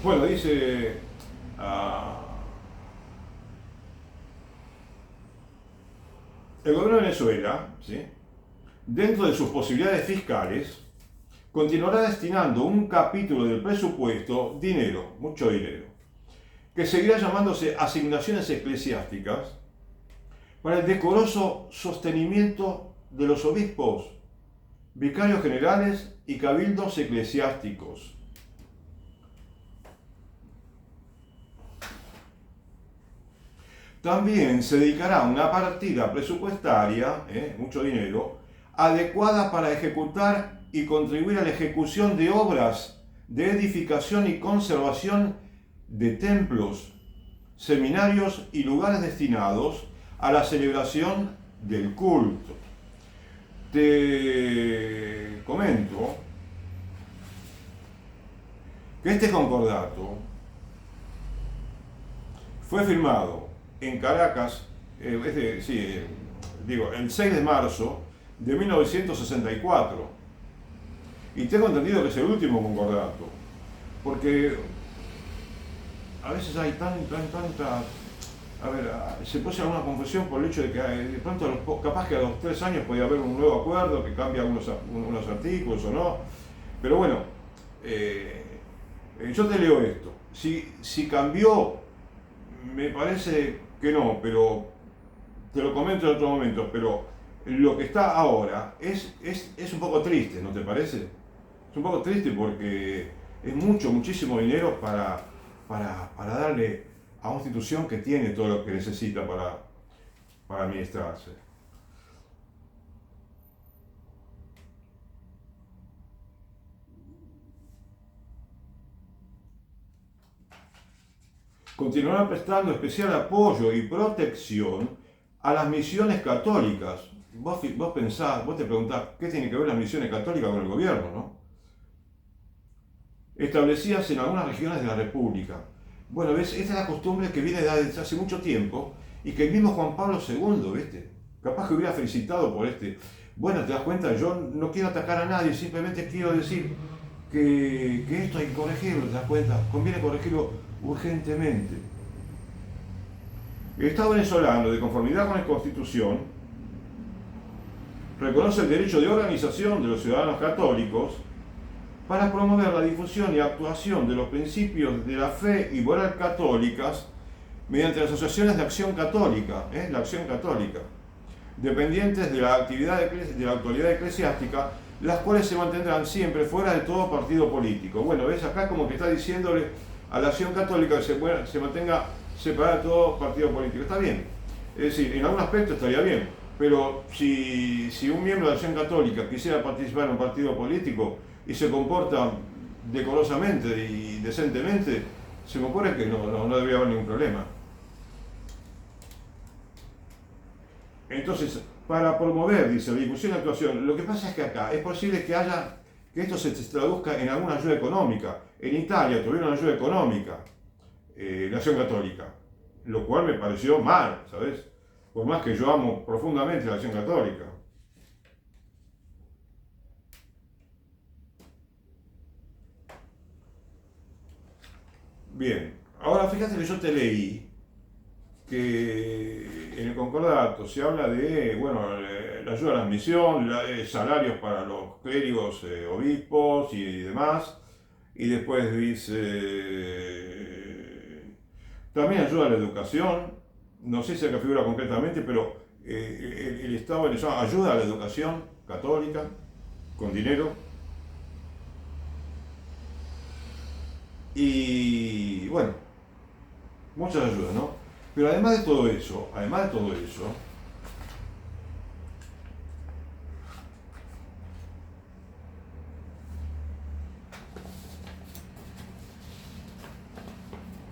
Bueno, dice, el gobierno de Venezuela, ¿sí?, dentro de sus posibilidades fiscales, continuará destinando un capítulo del presupuesto, dinero, mucho dinero, que seguirá llamándose asignaciones eclesiásticas, para el decoroso sostenimiento de los obispos, vicarios generales y cabildos eclesiásticos. También se dedicará una partida presupuestaria, mucho dinero, adecuada para ejecutar y contribuir a la ejecución de obras de edificación y conservación de templos, seminarios y lugares destinados a la celebración del culto. Te comento que este concordato fue firmado en Caracas, el 6 de marzo de 1964. Y tengo entendido que es el último concordato, porque a veces hay a ver, se puso alguna confusión por el hecho de que de pronto capaz que a los 3 años podía haber un nuevo acuerdo que cambia unos artículos o no. Pero bueno, yo te leo esto. Si cambió, me parece que no, pero te lo comento en otro momento. Pero lo que está ahora es un poco triste, ¿no te parece? Es un poco triste porque es muchísimo dinero para darle a una institución que tiene todo lo que necesita para administrarse. Continuará prestando especial apoyo y protección a las misiones católicas. Vos pensás, vos te preguntás, ¿qué tiene que ver las misiones católicas con el gobierno, no? Establecidas en algunas regiones de la República. Bueno, ¿ves? Esta es la costumbre que viene desde hace mucho tiempo y que el mismo Juan Pablo II, ¿viste? Capaz que hubiera felicitado por este. Bueno, te das cuenta, yo no quiero atacar a nadie, simplemente quiero decir que esto hay que corregirlo, ¿te das cuenta? Conviene corregirlo urgentemente. El Estado venezolano, de conformidad con la Constitución, reconoce el derecho de organización de los ciudadanos católicos para promover la difusión y actuación de los principios de la fe y moral católicas mediante las asociaciones de acción católica, la acción católica, dependientes de la actividad de la autoridad eclesiástica, las cuales se mantendrán siempre fuera de todo partido político. Bueno, ves acá como que está diciéndole a la acción católica que se mantenga separada de todo partido político. Está bien, es decir, en algún aspecto estaría bien, pero si un miembro de la acción católica quisiera participar en un partido político y se comporta decorosamente y decentemente, se me ocurre que no debería haber ningún problema. Entonces, para promover, dice, la difusión y actuación, lo que pasa es que acá es posible que esto se traduzca en alguna ayuda económica. En Italia tuvieron una ayuda económica, la acción católica, lo cual me pareció mal, ¿sabes? Por más que yo amo profundamente la acción católica. Bien, ahora fíjate que yo te leí que en el concordato se habla de, bueno, la ayuda a la misión, salarios para los clérigos, obispos y demás, y después dice también ayuda a la educación, no sé si acá figura concretamente, pero el Estado venezolano ayuda a la educación católica con dinero. Y bueno, muchas ayudas, ¿no? Pero además de todo eso,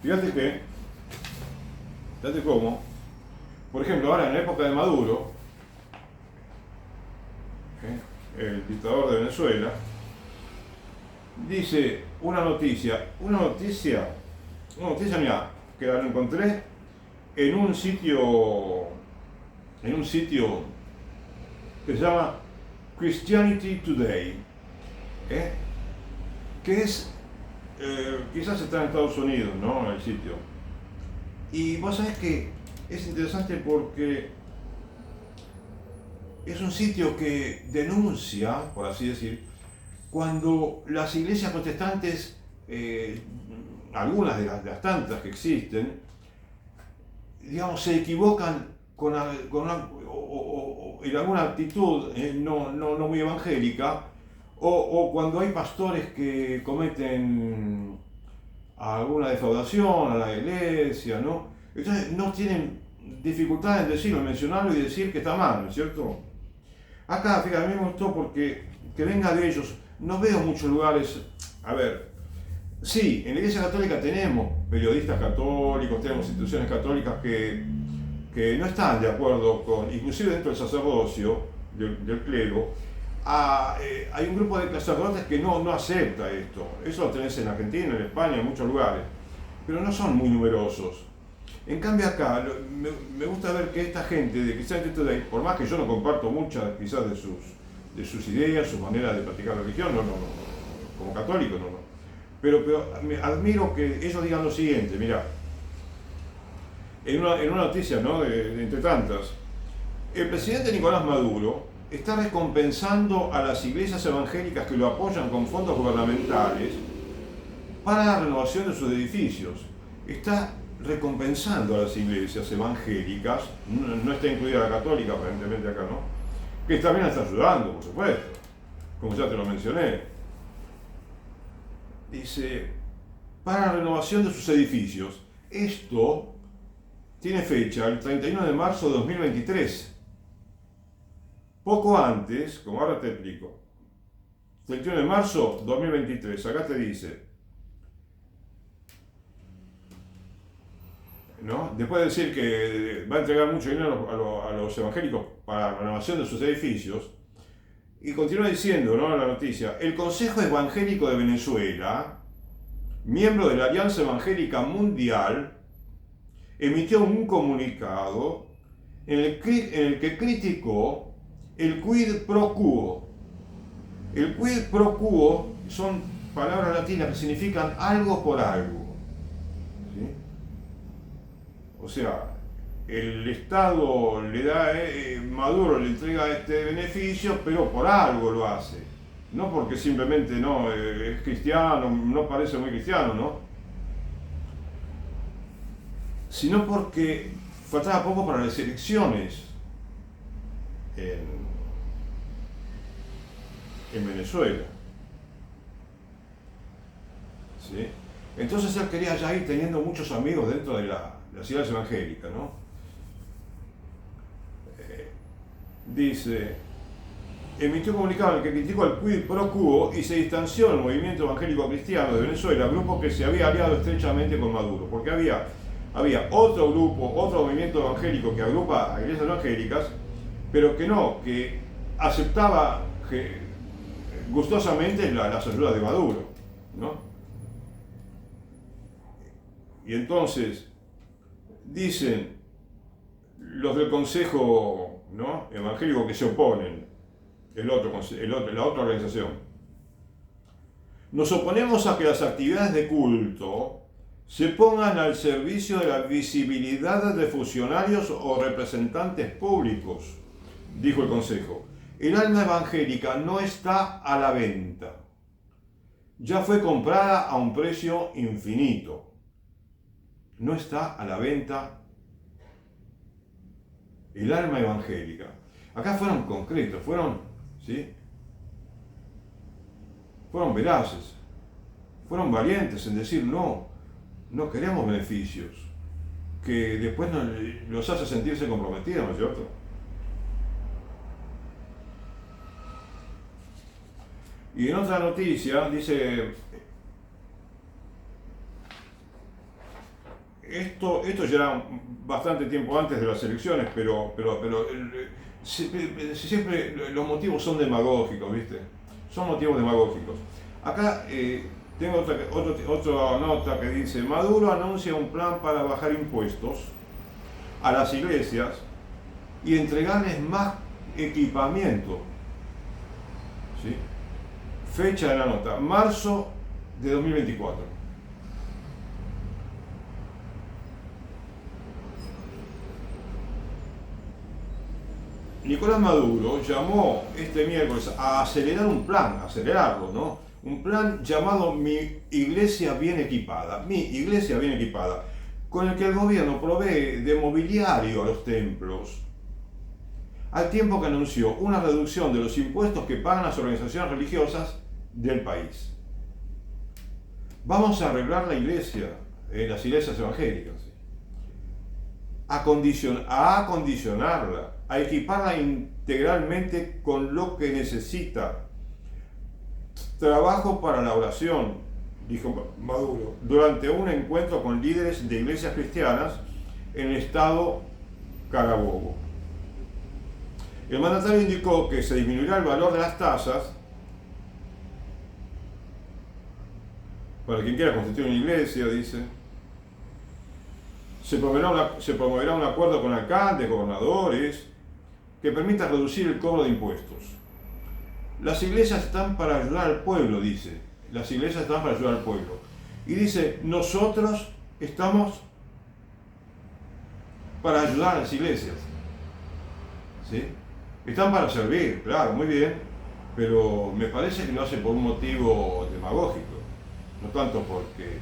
fíjate cómo, por ejemplo, ahora en la época de Maduro, el dictador de Venezuela, dice una noticia, mira, que la encontré en un sitio que se llama Christianity Today, que es, quizás está en Estados Unidos, ¿no? El sitio. Y vos sabés que es interesante porque es un sitio que denuncia, por así decir, cuando las iglesias protestantes, algunas de las tantas que existen, digamos, se equivocan en alguna actitud no muy evangélica, o cuando hay pastores que cometen alguna defraudación a la iglesia, ¿no? Entonces no tienen dificultad en decirlo, en mencionarlo y decir que está mal, ¿no es cierto? Acá, fíjate, a mí me gustó porque que venga de ellos. No veo muchos lugares, a ver, sí, en la Iglesia Católica tenemos periodistas católicos, tenemos instituciones católicas que no están de acuerdo con, inclusive dentro del sacerdocio, del clero, hay un grupo de sacerdotes que no acepta esto. Eso lo tenés en Argentina, en España, en muchos lugares, pero no son muy numerosos. En cambio acá, me gusta ver que esta gente de Christianity Today, por más que yo no comparto muchas quizás de sus ideas, su manera de practicar la religión, como católico, pero me admiro que ellos digan lo siguiente, mira, en una noticia, ¿no? Entre tantas, el presidente Nicolás Maduro está recompensando a las iglesias evangélicas que lo apoyan con fondos gubernamentales para la renovación de sus edificios. Está recompensando a las iglesias evangélicas, no está incluida la católica aparentemente acá, ¿no? Que también está ayudando, por supuesto, como ya te lo mencioné. Dice, para la renovación de sus edificios. Esto tiene fecha el 31 de marzo de 2023. Poco antes, como ahora te explico, 31 de marzo 2023, acá te dice, ¿no? Después de decir que va a entregar mucho dinero a los evangélicos para la renovación de sus edificios, y continúa diciendo, ¿no?, la noticia, el Consejo Evangélico de Venezuela, miembro de la Alianza Evangélica Mundial, emitió un comunicado en el que criticó el quid pro quo. El quid pro quo son palabras latinas que significan algo por algo, ¿sí? O sea, el Estado le da, Maduro le entrega este beneficio, pero por algo lo hace. No porque simplemente no es cristiano, no parece muy cristiano, ¿no? Sino porque faltaba poco para las elecciones en Venezuela. ¿Sí? Entonces él quería ya ir teniendo muchos amigos dentro de las iglesias evangélicas, ¿no? Dice, emitió un comunicado en el que criticó al quid pro quo y se distanció del movimiento evangélico cristiano de Venezuela, grupo que se había aliado estrechamente con Maduro, porque había otro grupo, otro movimiento evangélico que agrupa a iglesias evangélicas, pero que aceptaba gustosamente las ayudas de Maduro, ¿no? Y entonces dicen los del Consejo, ¿no?, evangélico que se oponen, la otra organización, nos oponemos a que las actividades de culto se pongan al servicio de la visibilidad de funcionarios o representantes públicos, dijo el Consejo. El alma evangélica no está a la venta. Ya fue comprada a un precio infinito. No está a la venta el alma evangélica. Acá fueron concretos, ¿sí?, fueron veraces, fueron valientes en decir no queremos beneficios, que después los hace sentirse comprometidos, ¿no es cierto? Y en otra noticia dice, esto ya era bastante tiempo antes de las elecciones, pero siempre los motivos son demagógicos, ¿viste? Son motivos demagógicos. Acá tengo otra nota que dice, Maduro anuncia un plan para bajar impuestos a las iglesias y entregarles más equipamiento, ¿sí? Fecha de la nota, marzo de 2024. Nicolás Maduro llamó este miércoles a acelerarlo, ¿no? Un plan llamado Mi Iglesia Bien Equipada, con el que el gobierno provee de mobiliario a los templos, al tiempo que anunció una reducción de los impuestos que pagan las organizaciones religiosas del país. Vamos a arreglar la iglesia, las iglesias evangélicas, a acondicionarla, a equiparla integralmente con lo que necesita. Trabajo para la oración, dijo Maduro, durante un encuentro con líderes de iglesias cristianas en el estado Carabobo. El mandatario indicó que se disminuirá el valor de las tasas para quien quiera constituir una iglesia, dice. Se promoverá un acuerdo con alcaldes, gobernadores, que permita reducir el cobro de impuestos. Las iglesias están para ayudar al pueblo, dice. Las iglesias están para ayudar al pueblo. Y dice, nosotros estamos para ayudar a las iglesias. ¿Sí? Están para servir, claro, muy bien, pero me parece que lo hace por un motivo demagógico, no tanto porque...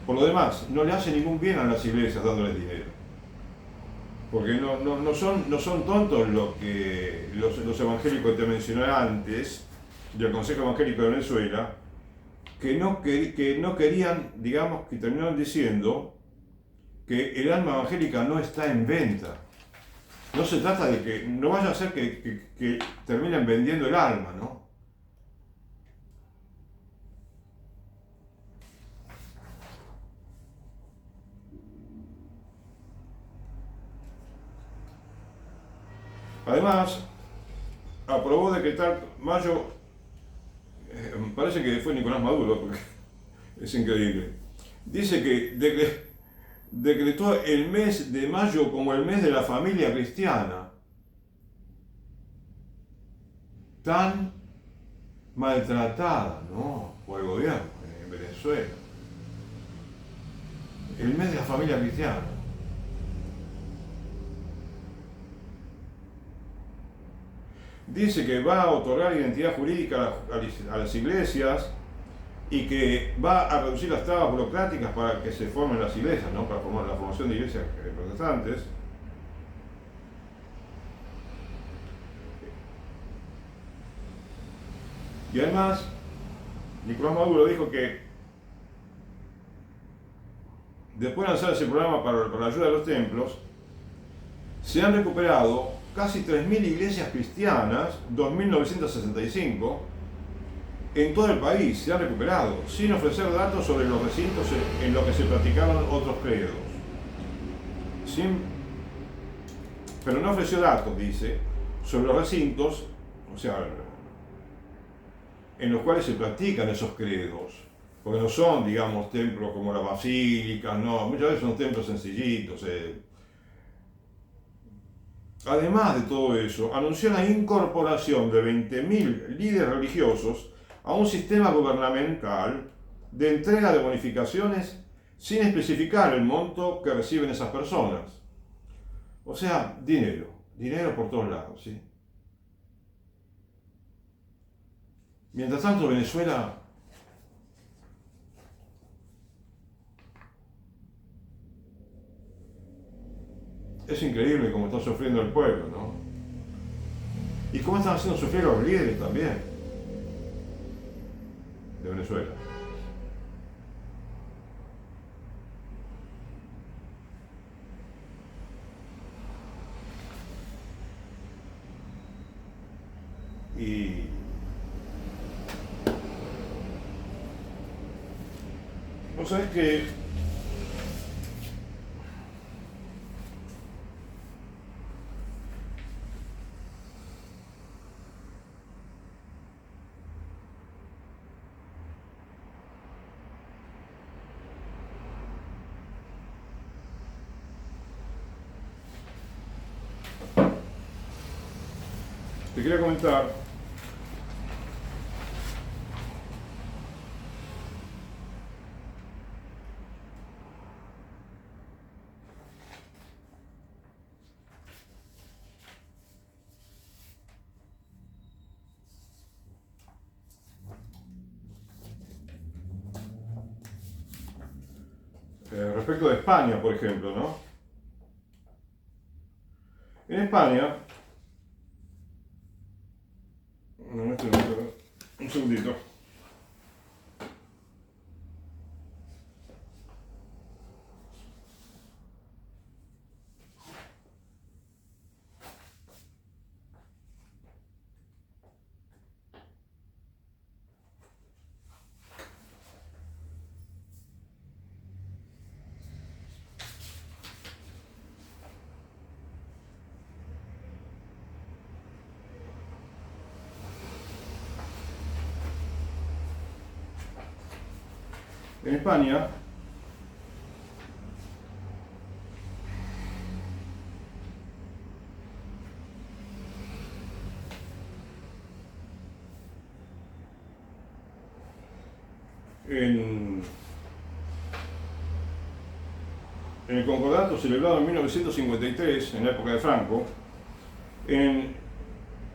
Por lo demás, no le hace ningún bien a las iglesias dándoles dinero, porque no son tontos los evangélicos que te mencioné antes, del Consejo Evangélico de Venezuela, que no querían, digamos, que terminaron diciendo que el alma evangélica no está en venta. No se trata de que, no vaya a ser que terminen vendiendo el alma, ¿no? Además, aprobó decretar mayo, me parece que fue Nicolás Maduro, porque es increíble. Dice que decretó el mes de mayo como el mes de la familia cristiana. Tan maltratada, ¿no? Por el gobierno en Venezuela. El mes de la familia cristiana. Dice que va a otorgar identidad jurídica a las iglesias y que va a reducir las trabas burocráticas para que se formen las iglesias, ¿no? Para formar la formación de iglesias protestantes. Y además, Nicolás Maduro dijo que después de lanzar ese programa para la ayuda de los templos, se han recuperado casi 3.000 iglesias cristianas, 2.965, en todo el país se han recuperado, sin ofrecer datos sobre los recintos en los que se practicaban otros credos. Pero no ofreció datos, dice, sobre los recintos, o sea, en los cuales se practican esos credos, porque no son, digamos, templos como las basílicas, no, muchas veces son templos sencillitos. Además de todo eso, anunció la incorporación de 20.000 líderes religiosos a un sistema gubernamental de entrega de bonificaciones sin especificar el monto que reciben esas personas. O sea, dinero por todos lados, ¿sí? Mientras tanto, Venezuela es increíble cómo está sufriendo el pueblo, ¿no? Y cómo están haciendo sufrir a los líderes también de Venezuela. Y vos sabés que te quería comentar respecto de España, por ejemplo, ¿no? En España, un segundito. En España, en en el concordato celebrado en 1953, en la época de Franco, en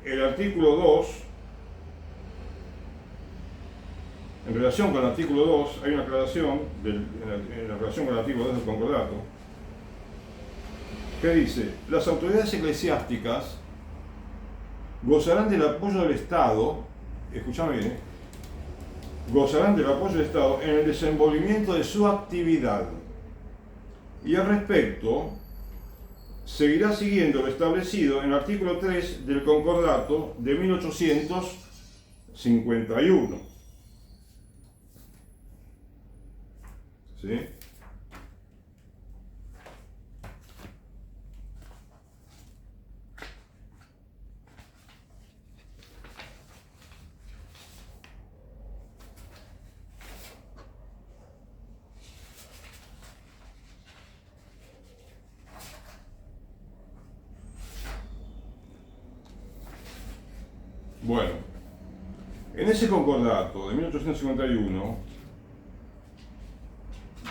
el artículo 2, en relación con el artículo 2, hay una aclaración en la relación con el artículo 2 del concordato, que dice: las autoridades eclesiásticas gozarán del apoyo del Estado, escuchame bien, gozarán del apoyo del Estado en el desenvolvimiento de su actividad, y al respecto seguirá siguiendo lo establecido en el artículo 3 del concordato de 1851. ¿Sí? Bueno, en ese concordato de 1851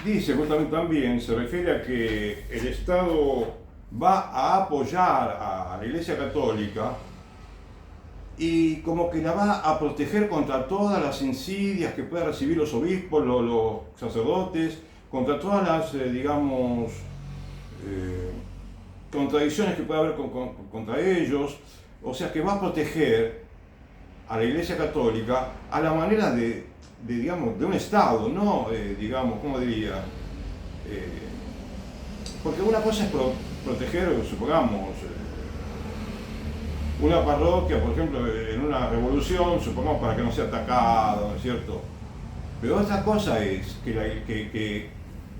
dice justamente también, se refiere a que el Estado va a apoyar a la Iglesia Católica y como que la va a proteger contra todas las insidias que puedan recibir los obispos, los sacerdotes, contra todas las, digamos, contradicciones que pueda haber contra ellos. O sea, que va a proteger a la Iglesia Católica a la manera digamos, de un Estado, no, digamos, ¿cómo diría? Porque una cosa es proteger, supongamos, una parroquia, por ejemplo, en una revolución, supongamos, para que no sea atacada, ¿no es cierto? Pero otra cosa es que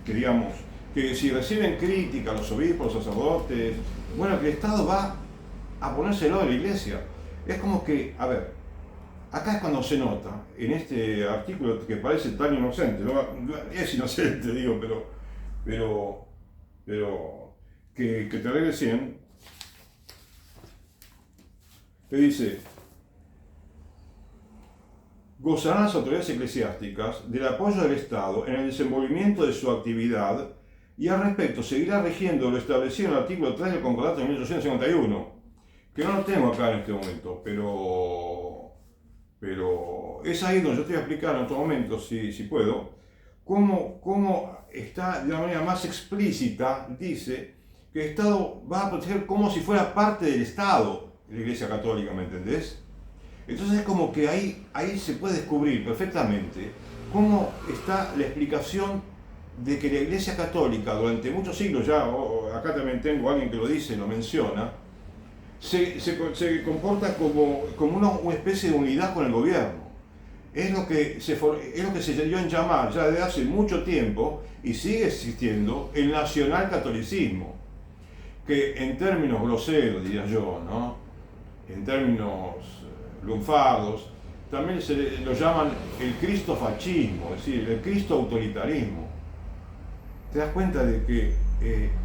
digamos, que si reciben crítica los obispos, los sacerdotes, bueno, que el Estado va a ponérselo a la Iglesia. Es como que, a ver, acá es cuando se nota, en este artículo que parece tan inocente, no es inocente, digo, pero que te recién, te dice: gozarán las autoridades eclesiásticas del apoyo del Estado en el desenvolvimiento de su actividad, y al respecto seguirá rigiendo lo establecido en el artículo 3 del concordato de 1851, que no lo tengo acá en este momento, pero es ahí donde yo te voy a explicar en otro momento, si puedo, cómo está de una manera más explícita. Dice que el Estado va a proteger como si fuera parte del Estado, la Iglesia Católica, ¿me entendés? Entonces es como que ahí se puede descubrir perfectamente cómo está la explicación de que la Iglesia Católica durante muchos siglos, ya acá también tengo a alguien que lo dice, lo menciona, se comporta como una especie de unidad con el gobierno. Es lo que se dio en llamar ya desde hace mucho tiempo, y sigue existiendo, el nacionalcatolicismo, que en términos groseros, diría yo, ¿no? En términos lunfardos, también lo llaman el cristofascismo, es decir, el cristo-autoritarismo. Te das cuenta de que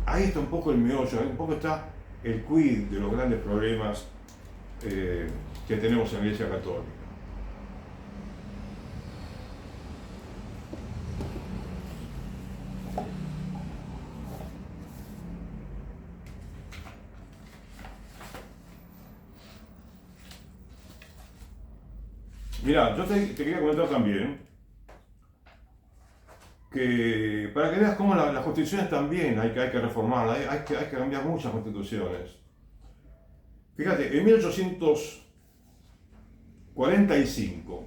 ahí está un poco el meollo, ahí un poco está el quid de los grandes problemas que tenemos en la Iglesia Católica. Mirá, yo te quería comentar también que para que veas cómo las constituciones también hay que reformarlas, hay que cambiar muchas constituciones. Fíjate, en 1845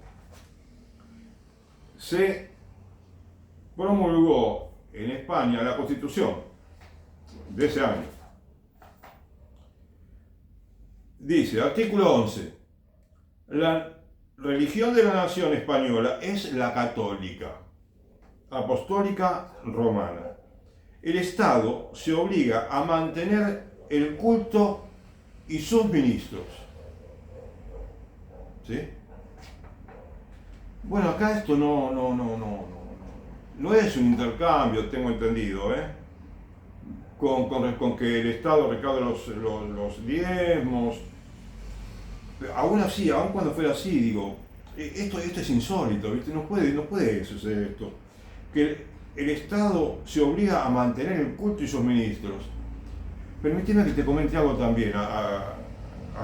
se promulgó en España la Constitución de ese año. Dice, artículo 11, la religión de la nación española es la católica, apostólica romana. El Estado se obliga a mantener el culto y sus ministros. ¿Sí? Bueno, acá esto no es un intercambio, tengo entendido, con que el Estado recaude los diezmos. Aún así, aún cuando fuera así, digo, esto es insólito, ¿viste? No puede suceder esto. Que el Estado se obliga a mantener el culto y sus ministros. Permíteme que te comente algo también a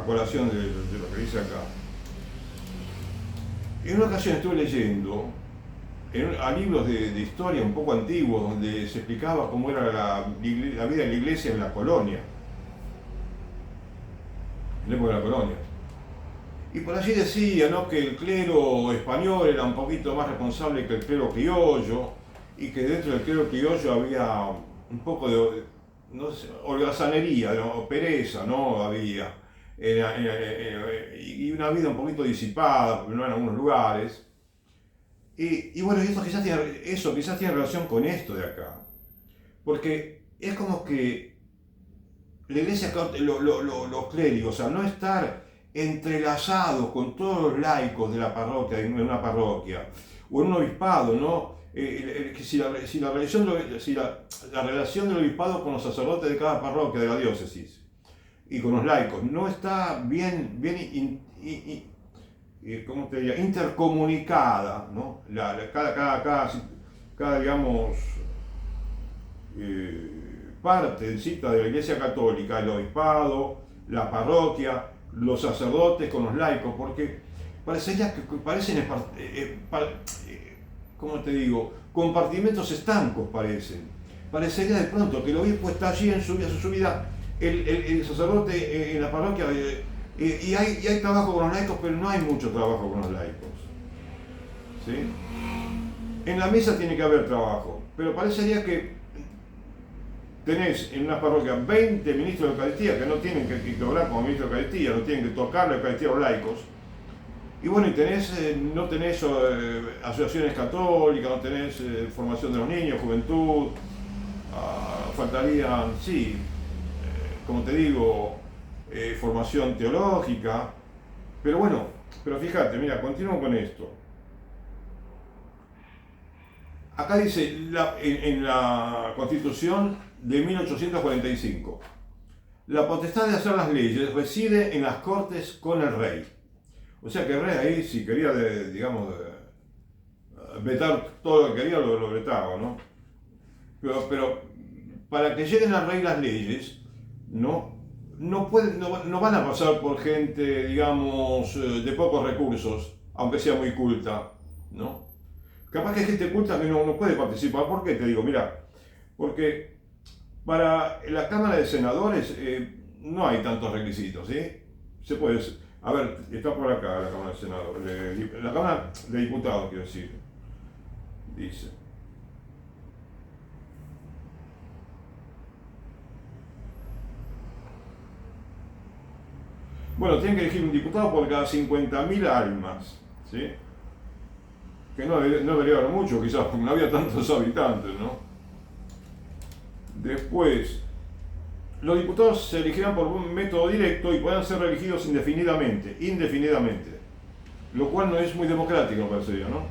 colación de lo que dice acá. En una ocasión estuve leyendo a libros de historia un poco antiguos donde se explicaba cómo era la vida de la iglesia en la colonia, en la época de la colonia. Y por allí decía, ¿no?, que el clero español era un poquito más responsable que el clero criollo, y que dentro del clero criollo había un poco de, no sé, holgazanería, ¿no?, pereza, ¿no? Había. Y una vida un poquito disipada, porque no en algunos lugares. Y bueno, eso quizás tiene relación con esto de acá. Porque es como que la iglesia, los clérigos, al no estar entrelazados con todos los laicos de la parroquia, en una parroquia, o en un obispado, ¿no? Si la relación del obispado con los sacerdotes de cada parroquia de la diócesis y con los laicos no está bien ¿cómo te diría?, intercomunicada, ¿no? Cada digamos, partecita de la Iglesia Católica, el obispado, la parroquia, los sacerdotes con los laicos, porque parecería que parecen, ¿cómo te digo?, compartimentos estancos parecen. Parecería de pronto que el obispo está allí en su vida, el sacerdote en la parroquia, y hay trabajo con los laicos, pero no hay mucho trabajo con los laicos, ¿sí? En la misa tiene que haber trabajo, pero parecería que tenés en una parroquia 20 ministros de Eucaristía que no tienen que obrar como ministros de Eucaristía, no tienen que tocar la Eucaristía a los laicos. Y bueno, no tenés asociaciones católicas, no tenés formación de los niños, juventud, faltarían, sí, como te digo, formación teológica. Pero bueno, fíjate, mira, continúo con esto. Acá dice en la Constitución de 1845, la potestad de hacer las leyes reside en las Cortes con el rey. O sea que el rey ahí, si quería, vetar todo lo que quería, lo vetaba, ¿no? Pero para que lleguen al rey las leyes, no van a pasar por gente, digamos, de pocos recursos, aunque sea muy culta, ¿no? Capaz que hay gente culta que no puede participar. ¿Por qué? Te digo, mira, porque para la Cámara de Senadores no hay tantos requisitos, ¿sí? Se puede, a ver, está por acá la Cámara de Senadores, la Cámara de Diputados, quiero decir, dice. Bueno, tienen que elegir un diputado por cada 50.000 almas, ¿sí? Que no debería haber mucho, quizás, porque no había tantos habitantes, ¿no? Después, los diputados se elegirán por un método directo y pueden ser reelegidos indefinidamente, lo cual no es muy democrático, me parecería, ¿no?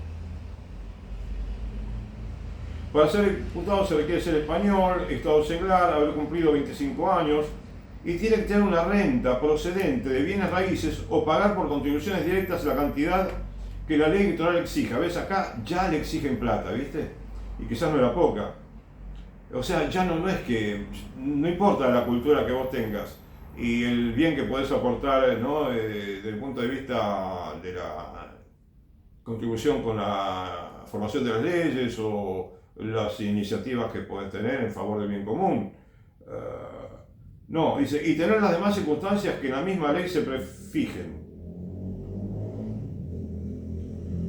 Para ser diputado se requiere ser español, estado seglar, haber cumplido 25 años y tiene que tener una renta procedente de bienes raíces o pagar por contribuciones directas la cantidad que la ley electoral exija. ¿Ves? Acá ya le exigen plata, ¿viste? Y quizás no era poca. O sea, ya no es que, no importa la cultura que vos tengas y el bien que podés aportar, ¿no?, desde el punto de vista de la contribución con la formación de las leyes o las iniciativas que podés tener en favor del bien común. No, dice, y tener las demás circunstancias que en la misma ley se prefijen.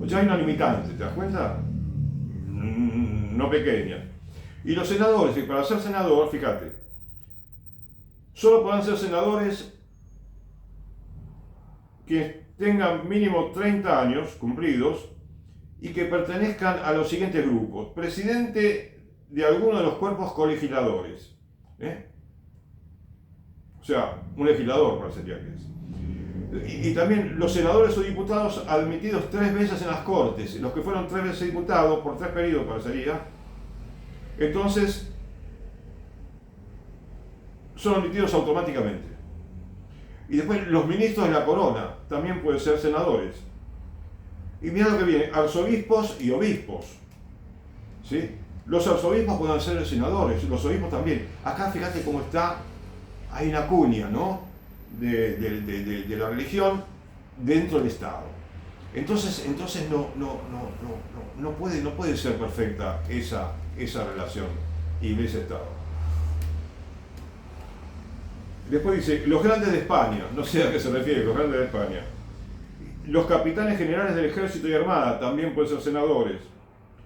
O sea, hay una limitante, ¿te das cuenta? No pequeña. Y los senadores, y para ser senador, fíjate, solo podrán ser senadores que tengan mínimo 30 años cumplidos y que pertenezcan a los siguientes grupos. Presidente de alguno de los cuerpos colegisladores. O sea, un legislador parecería que es. Y también los senadores o diputados admitidos 3 veces en las Cortes, los que fueron 3 veces diputados por 3 periodos parecería. Entonces, son admitidos automáticamente. Y después los ministros de la corona también pueden ser senadores. Y mira lo que viene, arzobispos y obispos, ¿sí? Los arzobispos pueden ser senadores, los obispos también. Acá fíjate cómo está, hay una cuña, ¿no? De la religión dentro del Estado. Entonces no puede ser perfecta esa relación Iglesia-Estado. Después dice, los grandes de España, no sé a qué se refiere, los grandes de España. Los capitanes generales del ejército y armada también pueden ser senadores.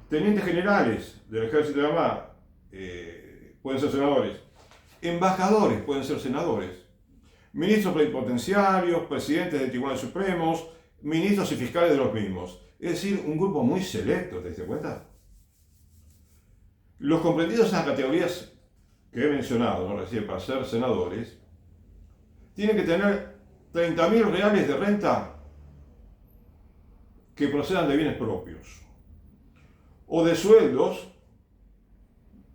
Tenientes generales del ejército y armada pueden ser senadores. Embajadores pueden ser senadores. Ministros plenipotenciarios, presidentes de tribunales supremos, ministros y fiscales de los mismos. Es decir, un grupo muy selecto, ¿te das cuenta? Los comprendidos en las categorías que he mencionado, ¿no? Recién, para ser senadores, tienen que tener 30.000 reales de renta que procedan de bienes propios, o de sueldos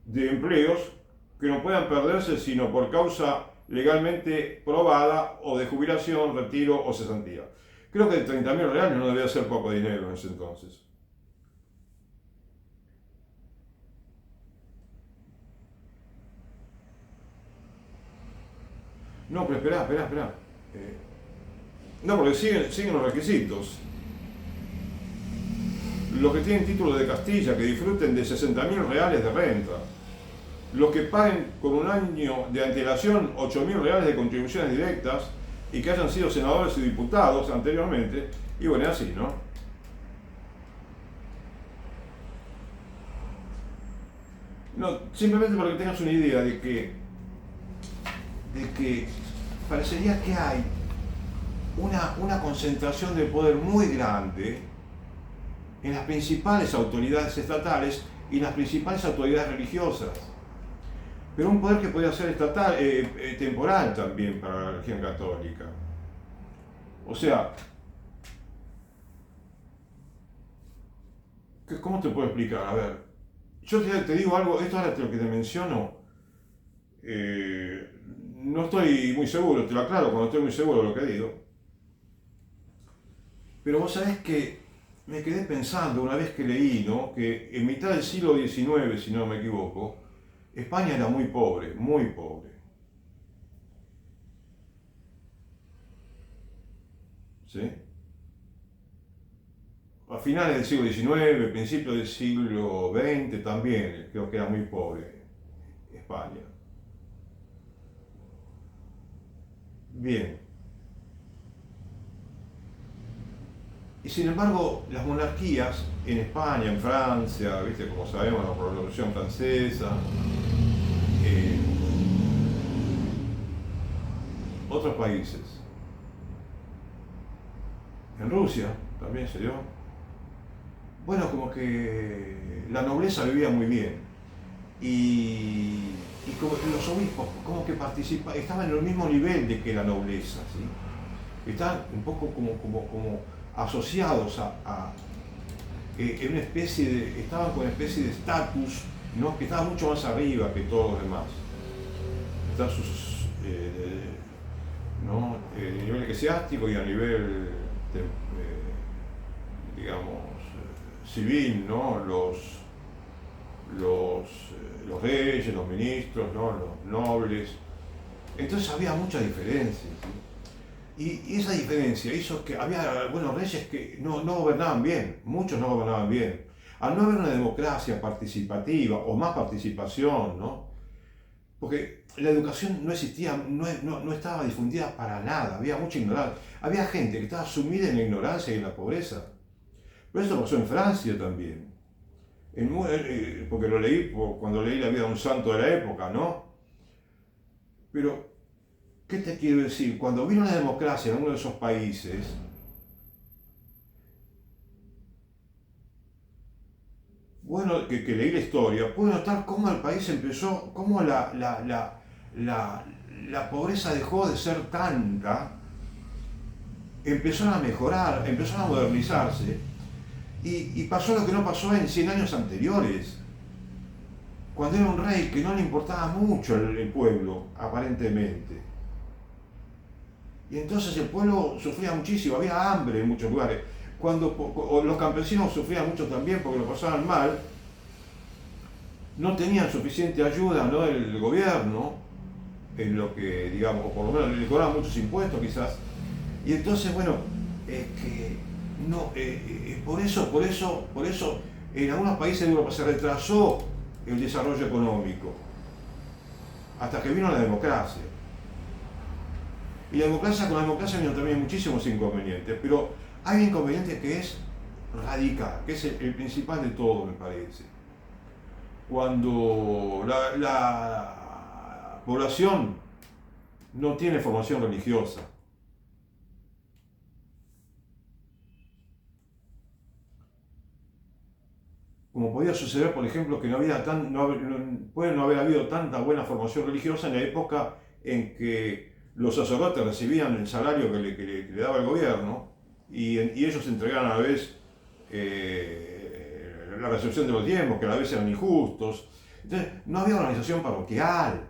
de empleos que no puedan perderse sino por causa legalmente probada, o de jubilación, retiro o cesantía. Creo que 30.000 reales no debía ser poco dinero en ese entonces. No, pero espera. No, porque siguen los requisitos. Los que tienen título de Castilla, que disfruten de 60.000 reales de renta. Los que paguen con un año de antelación 8.000 reales de contribuciones directas y que hayan sido senadores y diputados anteriormente. Y bueno, así, ¿no? No, simplemente para que tengas una idea de que parecería que hay una concentración de poder muy grande en las principales autoridades estatales y en las principales autoridades religiosas. Pero un poder que podría ser estatal, temporal también para la religión católica. O sea, ¿cómo te puedo explicar? A ver, yo te digo algo, esto ahora lo que te menciono, no estoy muy seguro, te lo aclaro cuando estoy muy seguro de lo que digo. Pero vos sabés que me quedé pensando una vez que leí, ¿no? Que en mitad del siglo XIX, si no me equivoco, España era muy pobre, muy pobre. ¿Sí? A finales del siglo XIX, principios del siglo XX también, creo que era muy pobre España. Bien. Y sin embargo, las monarquías en España, en Francia, ¿viste? Como sabemos, la Revolución Francesa, eh, otros países, en Rusia también se dio. Bueno, como que la nobleza vivía muy bien y como que los obispos como que estaban en el mismo nivel de que la nobleza, ¿sí? Estaban un poco como asociados en una especie estaban con una especie de estatus, ¿no? Que estaba mucho más arriba que todos los demás. Están sus, ¿no? A nivel eclesiástico y a nivel, digamos, civil, ¿no? Los reyes, los ministros, ¿no? Los nobles. Entonces había mucha diferencia, ¿sí? Y esa diferencia hizo que había algunos reyes que no gobernaban bien, muchos no gobernaban bien. Al no haber una democracia participativa o más participación, ¿no? Porque la educación no existía, no estaba difundida para nada, había mucha ignorancia. Había gente que estaba sumida en la ignorancia y en la pobreza. Pero eso pasó en Francia también. Porque lo leí cuando leí la vida de un santo de la época, ¿no? Pero, ¿qué te quiero decir? Cuando vino la democracia en uno de esos países, bueno, que leí la historia, pude notar cómo el país empezó, cómo la pobreza dejó de ser tanta, empezaron a mejorar, empezaron a modernizarse, y pasó lo que no pasó en 100 años anteriores, cuando era un rey que no le importaba mucho el pueblo, aparentemente. Y entonces el pueblo sufría muchísimo, había hambre en muchos lugares. Cuando los campesinos sufrían mucho también porque lo pasaban mal, no tenían suficiente ayuda, ¿no?, del gobierno, en lo que, digamos, o por lo menos le cobraban muchos impuestos quizás. Y entonces, bueno, que no, por eso en algunos países de Europa se retrasó el desarrollo económico, hasta que vino la democracia. Y con la democracia vino también muchísimos inconvenientes, pero hay un inconveniente que es radical, que es el principal de todo, me parece. Cuando la población no tiene formación religiosa, como podía suceder, por ejemplo, que puede no haber habido tanta buena formación religiosa en la época en que los sacerdotes recibían el salario que le daba el gobierno y ellos entregaban a la vez la recepción de los diezmos, que a la vez eran injustos. Entonces, no había organización parroquial.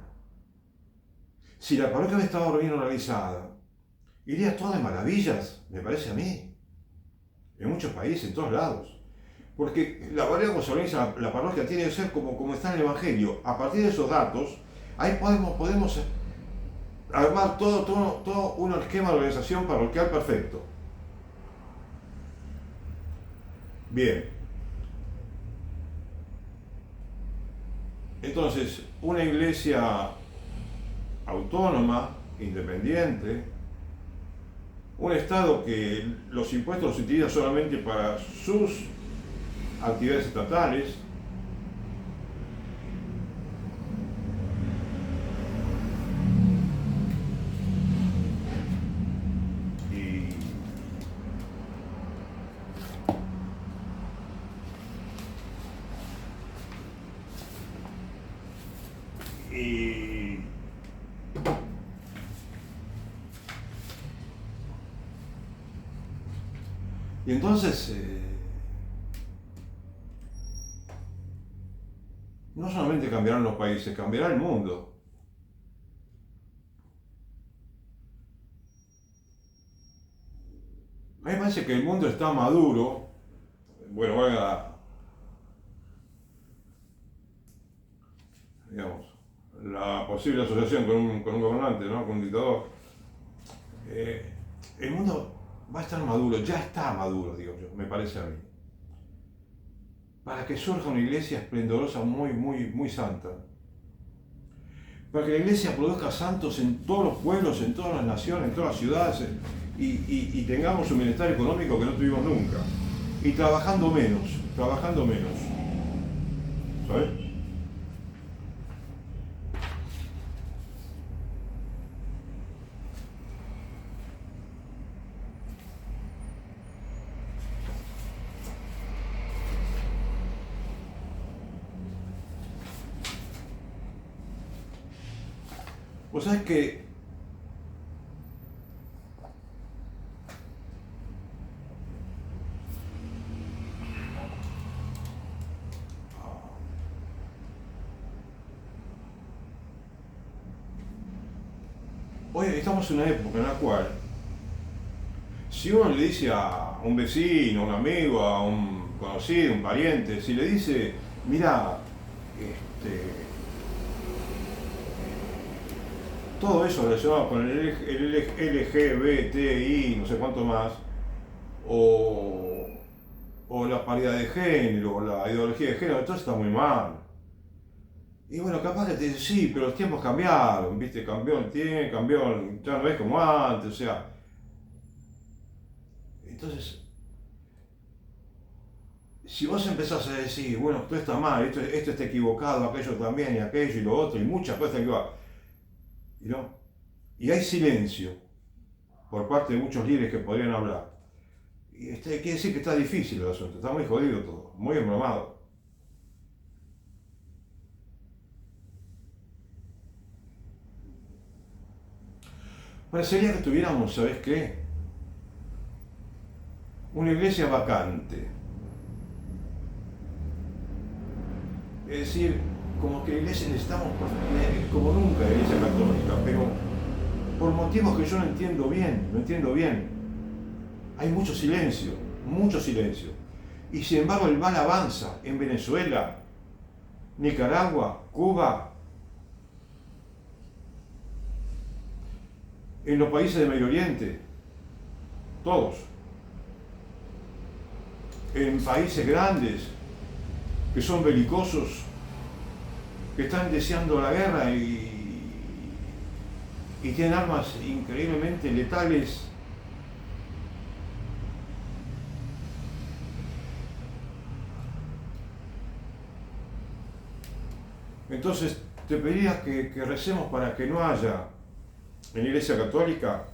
Si la parroquia hubiera estado bien organizada, iría toda de maravillas, me parece a mí. En muchos países, en todos lados. Porque la manera como se organiza la parroquia tiene que ser como está en el Evangelio. A partir de esos datos, ahí podemos armar todo un esquema de organización parroquial perfecto. Bien. Entonces, una iglesia autónoma, independiente, un Estado que los impuestos los utiliza solamente para sus actividades estatales, y entonces no solamente cambiarán los países, cambiará el mundo. A mí me parece que el mundo está maduro, bueno, valga, digamos, la posible asociación con un gobernante, ¿no?, con un dictador. El mundo va a estar maduro, ya está maduro, digo yo, me parece a mí, para que surja una iglesia esplendorosa, muy santa. Para que la iglesia produzca santos en todos los pueblos, en todas las naciones, en todas las ciudades, y tengamos un bienestar económico que no tuvimos nunca. Y trabajando menos. ¿Sabes? Vos sabés que hoy estamos en una época en la cual, si uno le dice a un vecino, a un amigo, a un conocido, un pariente, si le dice, mira, todo eso relacionado con el LGBTI, no sé cuánto más, o la paridad de género, o la ideología de género, entonces está muy mal. Y bueno, capaz que te dice, sí, pero los tiempos cambiaron, ¿viste? Cambió el tiempo, ya no es como antes, o sea. Entonces, si vos empezás a decir, bueno, esto está mal, esto está equivocado, aquello también, y aquello, y lo otro, y muchas cosas que va. ¿No? Y hay silencio por parte de muchos líderes que podrían hablar. Y quiere decir que está difícil el asunto, está muy jodido todo, muy embromado. Parecería que tuviéramos, ¿sabes qué? Una iglesia vacante. Es decir, como que la iglesia necesitamos, como nunca la iglesia católica, pero por motivos que yo no entiendo bien. Hay mucho silencio. Y sin embargo el mal avanza en Venezuela, Nicaragua, Cuba, en los países de Medio Oriente, todos, en países grandes que son belicosos, que están deseando la guerra y tienen armas increíblemente letales. Entonces te pediría que recemos para que no haya en la Iglesia Católica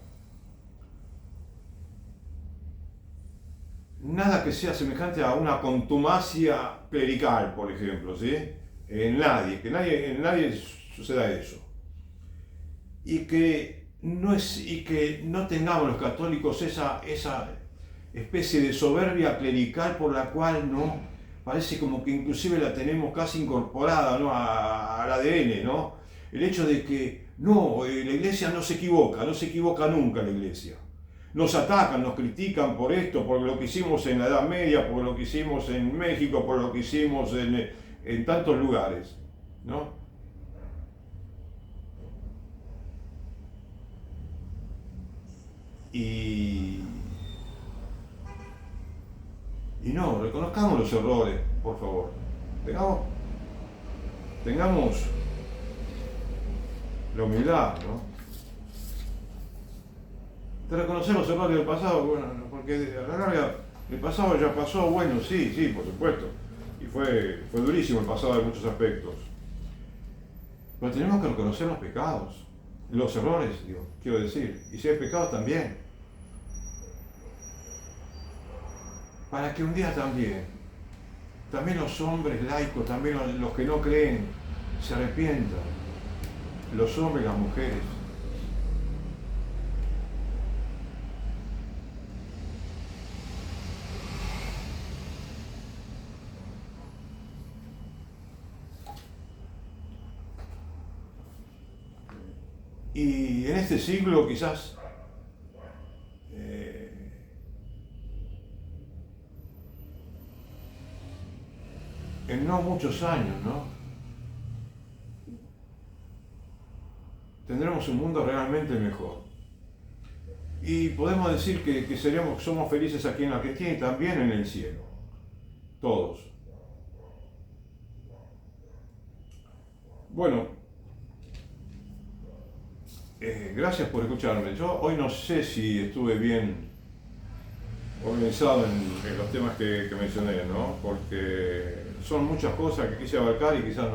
nada que sea semejante a una contumacia clerical, por ejemplo, ¿sí? En nadie suceda eso. Y que no tengamos los católicos esa especie de soberbia clerical por la cual no parece como que inclusive la tenemos casi incorporada, ¿no? al ADN, ¿no? El hecho de que no, la iglesia no se equivoca nunca la iglesia. Nos atacan, nos critican por esto, por lo que hicimos en la Edad Media, por lo que hicimos en México, por lo que hicimos en tantos lugares, ¿no? Y no, reconozcamos los errores, por favor. Tengamos la humildad, ¿no? De reconocer los errores del pasado, bueno, porque a la larga el pasado ya pasó, bueno, sí, por supuesto. Y fue durísimo el pasado en muchos aspectos. Pero tenemos que reconocer los pecados, los errores, quiero decir. Y si hay pecados también. Para que un día también los hombres laicos, también los que no creen, se arrepientan. Los hombres y las mujeres. Y en este siglo quizás en no muchos años, ¿no? Tendremos un mundo realmente mejor. Y podemos decir que somos felices aquí en la Argentina y también en el cielo. Todos. Bueno, gracias por escucharme. Yo hoy no sé si estuve bien organizado en los temas que mencioné, ¿no? Porque son muchas cosas que quise abarcar y quizás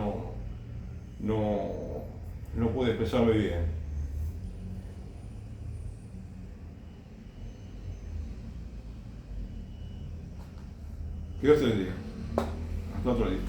no pude expresarme bien. Que Dios te bendiga. Hasta otro día.